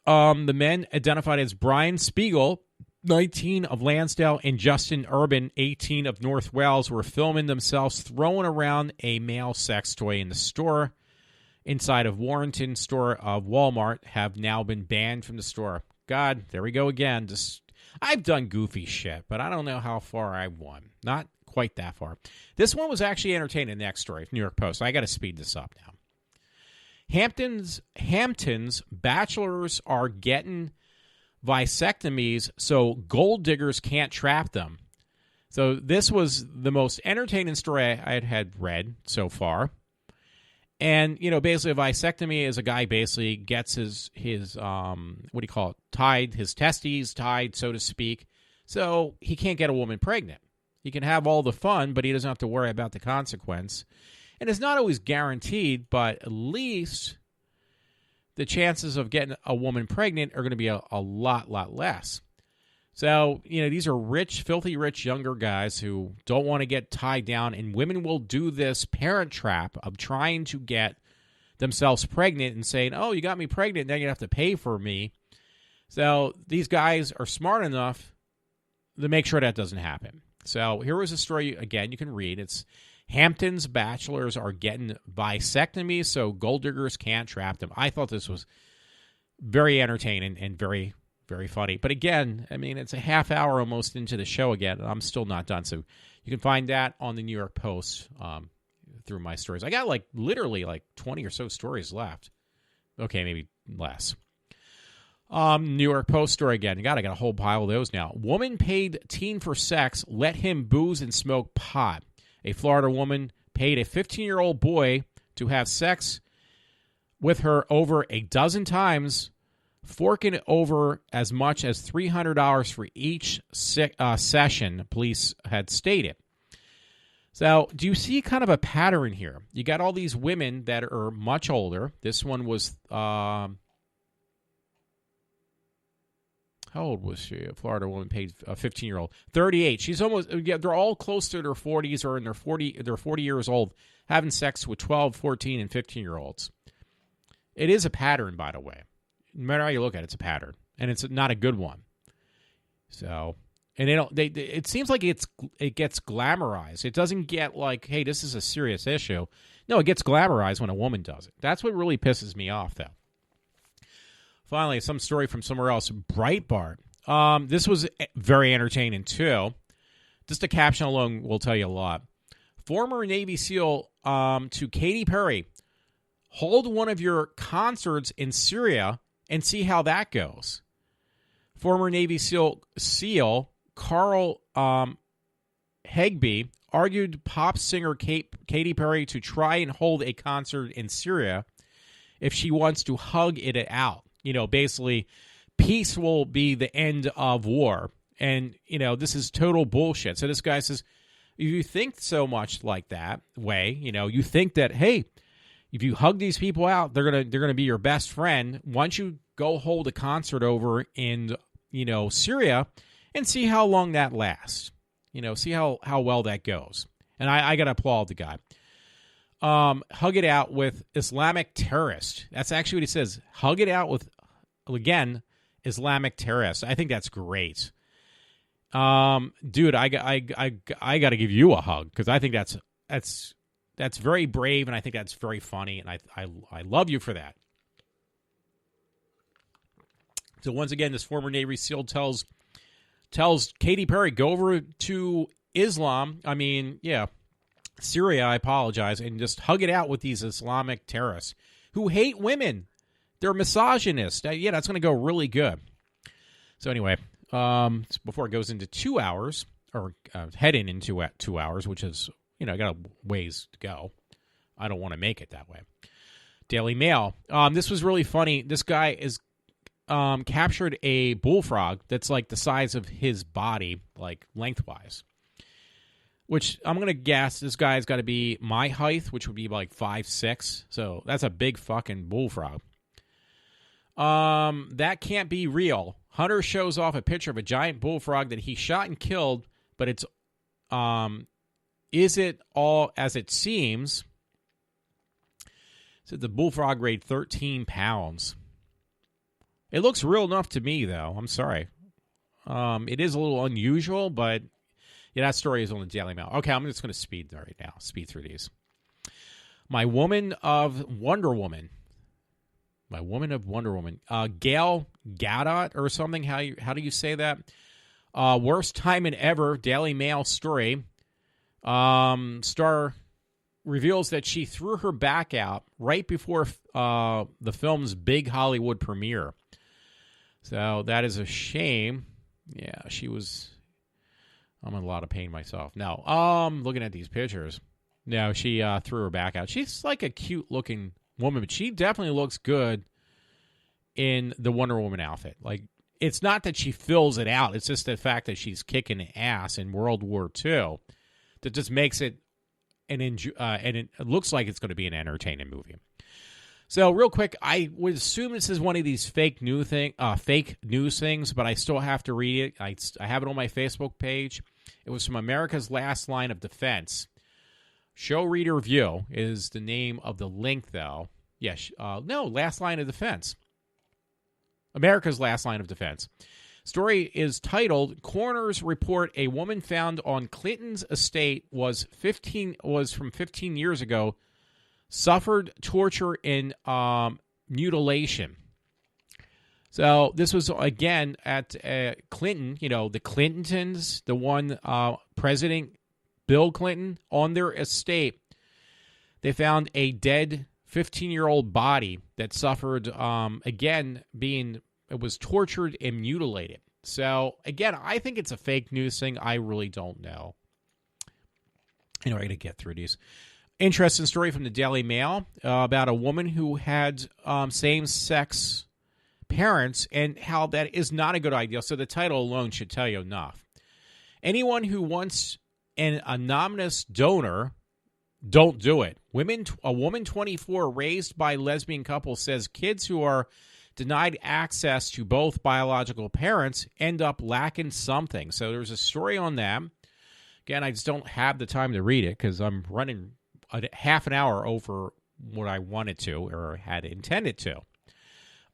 S2: The men identified as Brian Spiegel, 19 of Lansdale, and Justin Urban, 18 of North Wales, were filming themselves throwing around a male sex toy in the store inside of Warrenton store of Walmart, have now been banned from the store. God, there we go again. I've done goofy shit, but I don't know how far I've won. Not quite that far. This one was actually entertaining. The next story, New York Post. I got to speed this up now. Hamptons bachelors are getting vasectomies so gold diggers can't trap them. So this was the most entertaining story I had read so far. And, you know, basically a vasectomy is a guy basically gets his what do you call it, tied, his testes tied, so to speak, so he can't get a woman pregnant. He can have all the fun, but he doesn't have to worry about the consequence. And it's not always guaranteed, but at least the chances of getting a woman pregnant are going to be a lot less. So, you know, these are rich, filthy rich younger guys who don't want to get tied down, and women will do this parent trap of trying to get themselves pregnant and saying, oh, you got me pregnant, now you have to pay for me. So these guys are smart enough to make sure that doesn't happen. So here was a story, again, you can read. It's Hamptons bachelors are getting vasectomies so gold diggers can't trap them. I thought this was very entertaining and very, very funny. But again, I mean, it's a half hour almost into the show again, and I'm still not done. So you can find that on the New York Post through my stories. I got literally 20 or so stories left. Okay, maybe less. New York Post story again. I got a whole pile of those now. Woman paid teen for sex, let him booze and smoke pot. A Florida woman paid a 15-year-old boy to have sex with her over a dozen times, forking over as much as $300 for each session, police had stated. So do you see kind of a pattern here? You got all these women that are much older. This one was how old was she? A Florida woman paid a 15-year-old. 38. She's almost, yeah, they're all close to their 40s or in their 40 years old, having sex with 12, 14, and 15-year-olds. It is a pattern, by the way. No matter how you look at it, it's a pattern. And it's not a good one. So, and it seems like it gets glamorized. It doesn't get like, hey, this is a serious issue. No, it gets glamorized when a woman does it. That's what really pisses me off, though. Finally, some story from somewhere else. Breitbart. This was very entertaining, too. Just the caption alone will tell you a lot. Former Navy SEAL to Katy Perry. Hold one of your concerts in Syria and see how that goes. Former Navy SEAL Carl Hegby argued pop singer Katy Perry to try and hold a concert in Syria if she wants to hug it out. You know, basically, peace will be the end of war. And, you know, this is total bullshit. So this guy says, if you think so much like that way, you know, you think that, hey, if you hug these people out, they're gonna be your best friend. Why don't you go hold a concert over in, you know, Syria and see how long that lasts? You know, see how well that goes. And I got to applaud the guy. Hug it out with Islamic terrorist. That's actually what he says. Hug it out with, again, Islamic terrorist. I think that's great. Dude, I got to give you a hug because I think that's very brave and I think that's very funny and I love you for that. So once again, this former Navy SEAL tells Katy Perry, go over to Syria, I apologize, and just hug it out with these Islamic terrorists who hate women. They're misogynists. Yeah, that's going to go really good. So anyway, before it goes into 2 hours, or heading into 2 hours, which is, you know, I got a ways to go. I don't want to make it that way. Daily Mail. This was really funny. This guy is captured a bullfrog that's like the size of his body, like lengthwise. Which I'm going to guess this guy's got to be my height, which would be like 5'6". So that's a big fucking bullfrog. That can't be real. Hunter shows off a picture of a giant bullfrog that he shot and killed, but it's is it all as it seems? So the bullfrog weighed 13 pounds. It looks real enough to me, though. I'm sorry. It is a little unusual, but yeah, that story is on the Daily Mail. Okay, I'm just going to speed through these. My Woman of Wonder Woman. Gail Gadot or something. How do you say that? Worst timing ever. Daily Mail story. Star reveals that she threw her back out right before the film's big Hollywood premiere. So that is a shame. Yeah, she was. I'm in a lot of pain myself. Now, looking at these pictures. No, she threw her back out. She's like a cute-looking woman, but she definitely looks good in the Wonder Woman outfit. Like, it's not that she fills it out. It's just the fact that she's kicking ass in World War II that just makes it and it looks like it's going to be an entertaining movie. So, real quick, I would assume this is one of these fake news things, but I still have to read it. I have it on my Facebook page. It was from America's Last Line of Defense. Show Reader View is the name of the link, though. Yes, Last Line of Defense. America's Last Line of Defense. Story is titled, Coroners Report a Woman Found on Clinton's Estate was from 15 years ago, suffered torture and mutilation. So this was, again, at Clinton, the Clintons, the one President Bill Clinton, on their estate. They found a dead 15-year-old body that suffered, it was tortured and mutilated. So, again, I think it's a fake news thing. I really don't know. Anyway, I got to get through these. Interesting story from the Daily Mail about a woman who had same-sex parents and how that is not a good idea. So the title alone should tell you enough. Anyone who wants an anonymous donor, don't do it. A woman 24 raised by lesbian couple says kids who are denied access to both biological parents, end up lacking something. So there's a story on them. Again, I just don't have the time to read it because I'm running half an hour over what I wanted to or had intended to.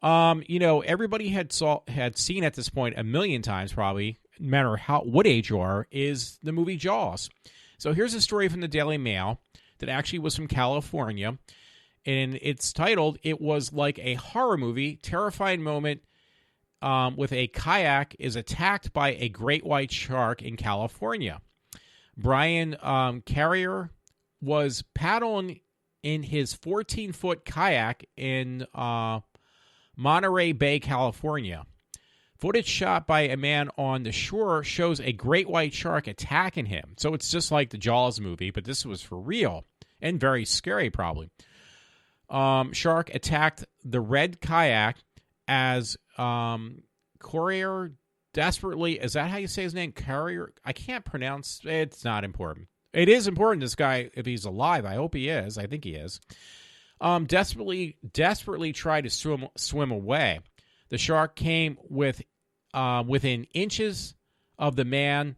S2: Everybody had seen at this point a million times probably, no matter what age you are, is the movie Jaws. So here's a story from the Daily Mail that actually was from California, and it's titled, "It was like a horror movie, terrifying moment with a kayak is attacked by a great white shark in California." Brian Carrier was paddling in his 14-foot kayak in Monterey Bay, California. Footage shot by a man on the shore shows a great white shark attacking him. So it's just like the Jaws movie, but this was for real and very scary probably. Shark attacked the red kayak as Courier desperately, is that how you say his name? Carrier? I can't pronounce, it's not important. It is important, this guy, if he's alive. I hope he is. I think he is. Desperately tried to swim away. The shark came within inches of the man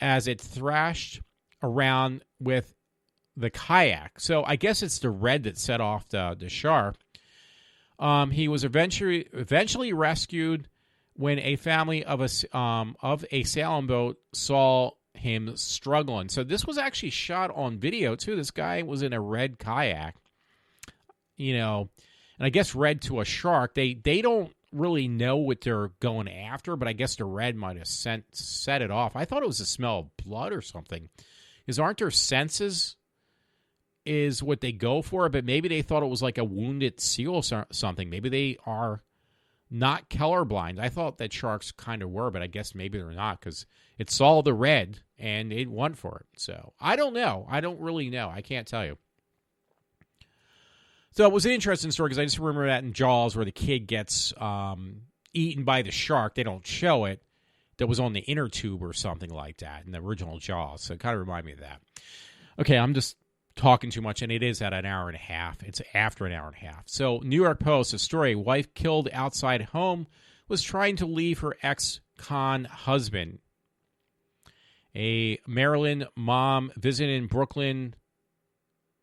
S2: as it thrashed around with the kayak. So I guess it's the red that set off the shark. He was eventually rescued when a family of a sailing boat saw him struggling. So this was actually shot on video too. This guy was in a red kayak, and I guess red to a shark. They don't really know what they're going after, but I guess the red might have set it off. I thought it was the smell of blood or something. Because aren't their senses is what they go for? But maybe they thought it was like a wounded seal or something. Maybe they are not colorblind. I thought that sharks kind of were, but I guess maybe they're not because it saw the red and it went for it. So I don't know. I don't really know. I can't tell you. So it was an interesting story because I just remember that in Jaws where the kid gets eaten by the shark. They don't show it. That was on the inner tube or something like that in the original Jaws. So it kind of reminded me of that. Okay, I'm just talking too much, and it is at an hour and a half. It's after an hour and a half. So New York Post, a story, wife killed outside home, was trying to leave her ex-con husband. A Maryland mom visiting Brooklyn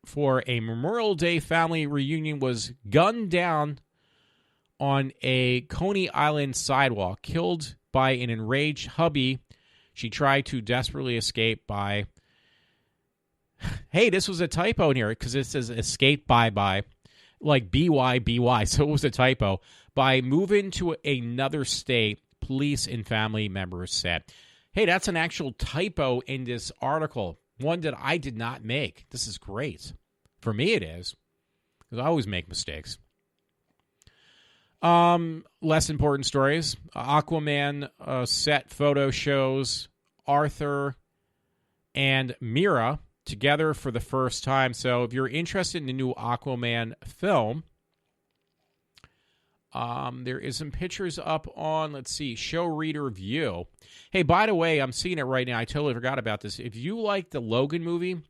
S2: for a Memorial Day family reunion was gunned down on a Coney Island sidewalk, killed by an enraged hubby. She tried to desperately escape by... Hey, this was a typo in here because it says escape by, like BY, so it was a typo. By moving to another state, police and family members said. Hey, that's an actual typo in this article. One that I did not make. This is great. For me, it is. Because I always make mistakes. Less important stories. Aquaman set photo shows Arthur and Mira together for the first time. So if you're interested in the new Aquaman film, there is some pictures up on, let's see, Show Reader View. Hey, by the way, I'm seeing it right now. I totally forgot about this. If you like the Logan movie,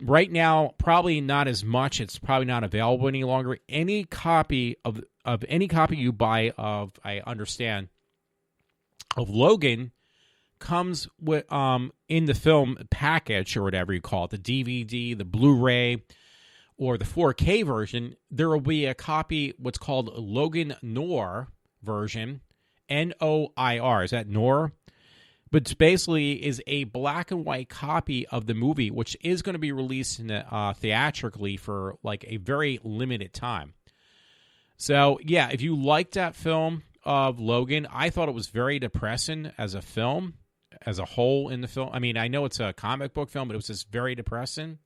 S2: right now, probably not as much. It's probably not available any longer. Any copy of any copy you buy of, I understand, of Logan comes with in the film package or whatever you call it, the DVD, the Blu-ray, or the 4K version. There will be a copy, what's called Logan Noir version, Noir. Is that Noir? But it's basically is a black and white copy of the movie, which is going to be released in theatrically for like a very limited time. So, yeah, if you liked that film of Logan, I thought it was very depressing as a film, as a whole in the film. I mean, I know it's a comic book film, but it was just very depressing.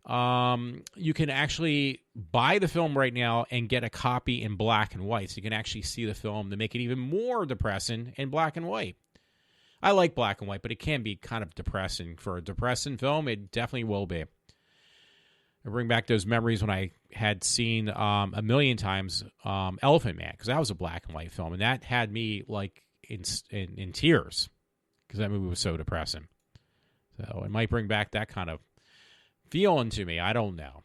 S2: You can actually buy the film right now and get a copy in black and white. So you can actually see the film to make it even more depressing in black and white. I like black and white, but it can be kind of depressing. For a depressing film, it definitely will be. I bring back those memories when I had seen a million times Elephant Man, because that was a black and white film, and that had me like in tears because that movie was so depressing. So it might bring back that kind of feeling to me. I don't know.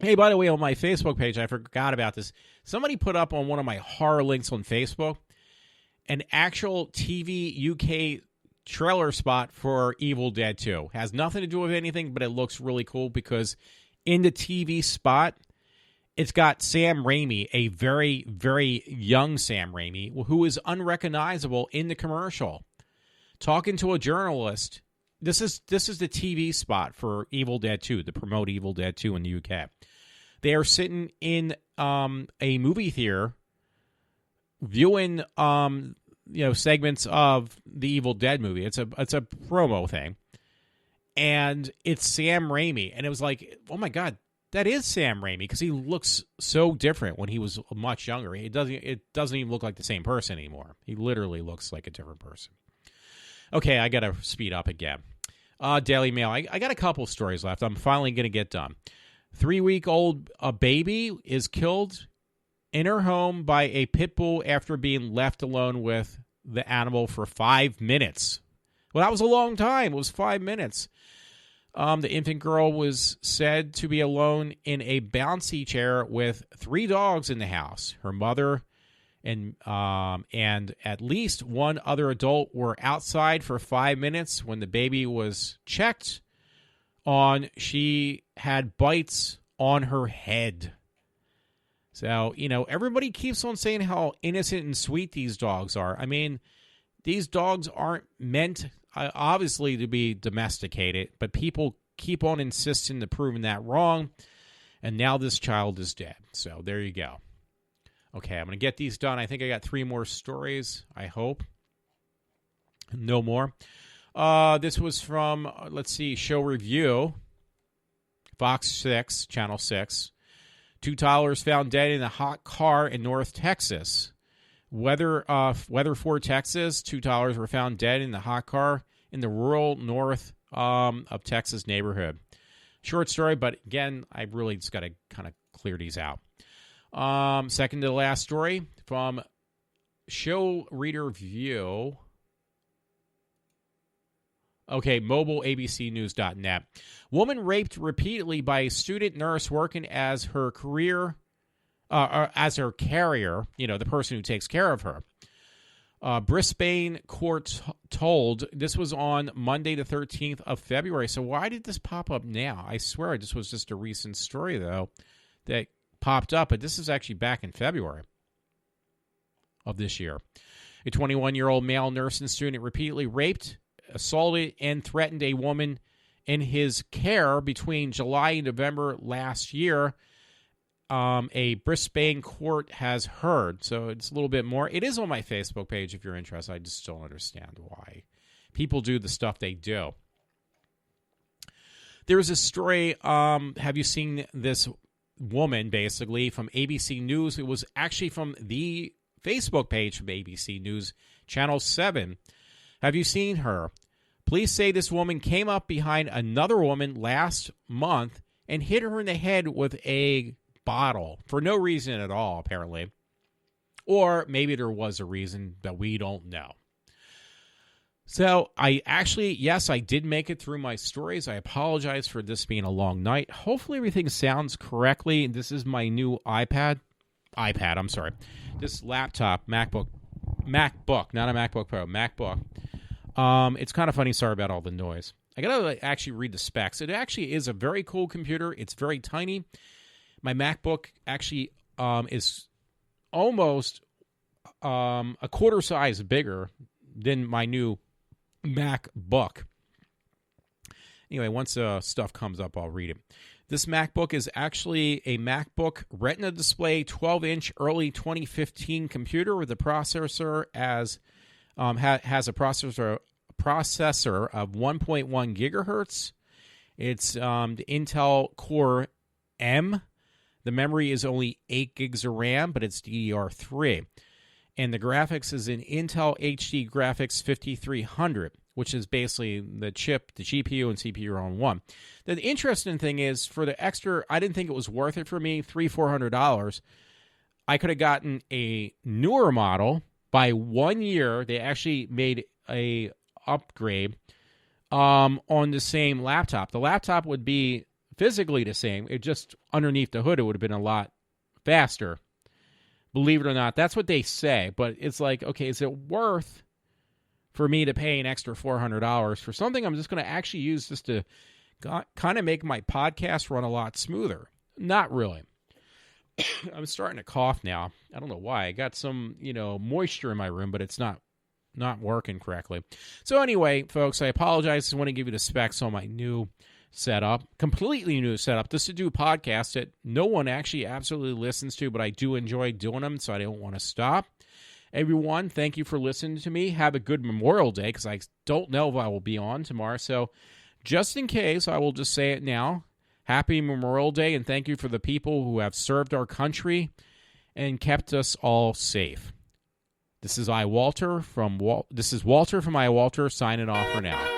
S2: Hey, by the way, on my Facebook page, I forgot about this. Somebody put up on one of my horror links on Facebook an actual TV UK trailer spot for Evil Dead 2. Has nothing to do with anything, but it looks really cool because in the TV spot, it's got Sam Raimi, a very, very young Sam Raimi, who is unrecognizable in the commercial, talking to a journalist. This is the TV spot for Evil Dead 2, to promote Evil Dead 2 in the UK. They are sitting in a movie theater viewing segments of the Evil Dead movie. It's a promo thing. And it's Sam Raimi. And it was like, oh my God, that is Sam Raimi, because he looks so different when he was much younger. It doesn't even look like the same person anymore. He literally looks like a different person. Okay, I got to speed up again. Daily Mail. I got a couple stories left. I'm finally going to get done. 3-week-old baby is killed in her home by a pit bull after being left alone with the animal for 5 minutes. Well, that was a long time. It was 5 minutes. The infant girl was said to be alone in a bouncy chair with 3 dogs in the house. Her mother and at least one other adult were outside for 5 minutes. When the baby was checked on, she had bites on her head. So, everybody keeps on saying how innocent and sweet these dogs are. I mean, these dogs aren't meant, obviously, to be domesticated, but people keep on insisting to proving that wrong, and now this child is dead. So, there you go. Okay, I'm going to get these done. I think I got 3 more stories, I hope. No more. This was from, Show Review, Fox 6, Channel 6. 2 toddlers found dead in a hot car in North Texas. Weatherford, Texas. 2 toddlers were found dead in the hot car in the rural north of Texas neighborhood. Short story, but again, I really just got to kind of clear these out. Second to the last story from Show Reader View. Okay, mobileabcnews.net. Woman raped repeatedly by a student nurse working as her carrier, the person who takes care of her. Brisbane court told, this was on Monday the 13th of February. So why did this pop up now? I swear this was just a recent story, though, that popped up, but this is actually back in February of this year. A 21-year-old male nursing student repeatedly raped, assaulted, and threatened a woman in his care between July and November last year. A Brisbane court has heard. So it's a little bit more. It is on my Facebook page if you're interested. I just don't understand why people do the stuff they do. There was a story. Have you seen this woman, basically, from ABC News? It was actually from the Facebook page from ABC News, Channel 7. Have you seen her? Police say this woman came up behind another woman last month and hit her in the head with a bottle for no reason at all, apparently. Or maybe there was a reason that we don't know. So I did make it through my stories. I apologize for this being a long night. Hopefully everything sounds correctly. This is my new this laptop, MacBook, not a MacBook Pro, MacBook. It's kind of funny. Sorry about all the noise. I got to actually read the specs. It actually is a very cool computer. It's very tiny. My MacBook actually is almost a quarter size bigger than my new MacBook. Anyway, once stuff comes up, I'll read it. This MacBook is actually a MacBook Retina display 12-inch early 2015 computer with a processor has a processor of 1.1 gigahertz. It's the Intel Core M. The memory is only 8 gigs of RAM, but it's DDR3. And the graphics is an Intel HD Graphics 5300, which is basically the chip, the GPU, and CPU are on one. The interesting thing is, for the extra, I didn't think it was worth it for me, $300-$400. I could have gotten a newer model by 1 year. They actually made a upgrade on the same laptop. The laptop would be physically the same. It just underneath the hood, it would have been a lot faster. Believe it or not, that's what they say. But it's like, okay, is it worth for me to pay an extra $400 for something I'm just going to actually use just to kind of make my podcast run a lot smoother? Not really. I'm starting to cough now. I don't know why. I got some, moisture in my room, but it's not working correctly. So anyway, folks, I apologize. I want to give you the specs on my new setup, completely new setup. This is to do podcasts that no one actually absolutely listens to, but I do enjoy doing them, so I don't want to stop. Everyone, thank you for listening to me. Have a good Memorial Day, because I don't know if I will be on tomorrow. So just in case, I will just say it now. Happy Memorial Day, and thank you for the people who have served our country and kept us all safe. This is Walter from iWalter signing off for now.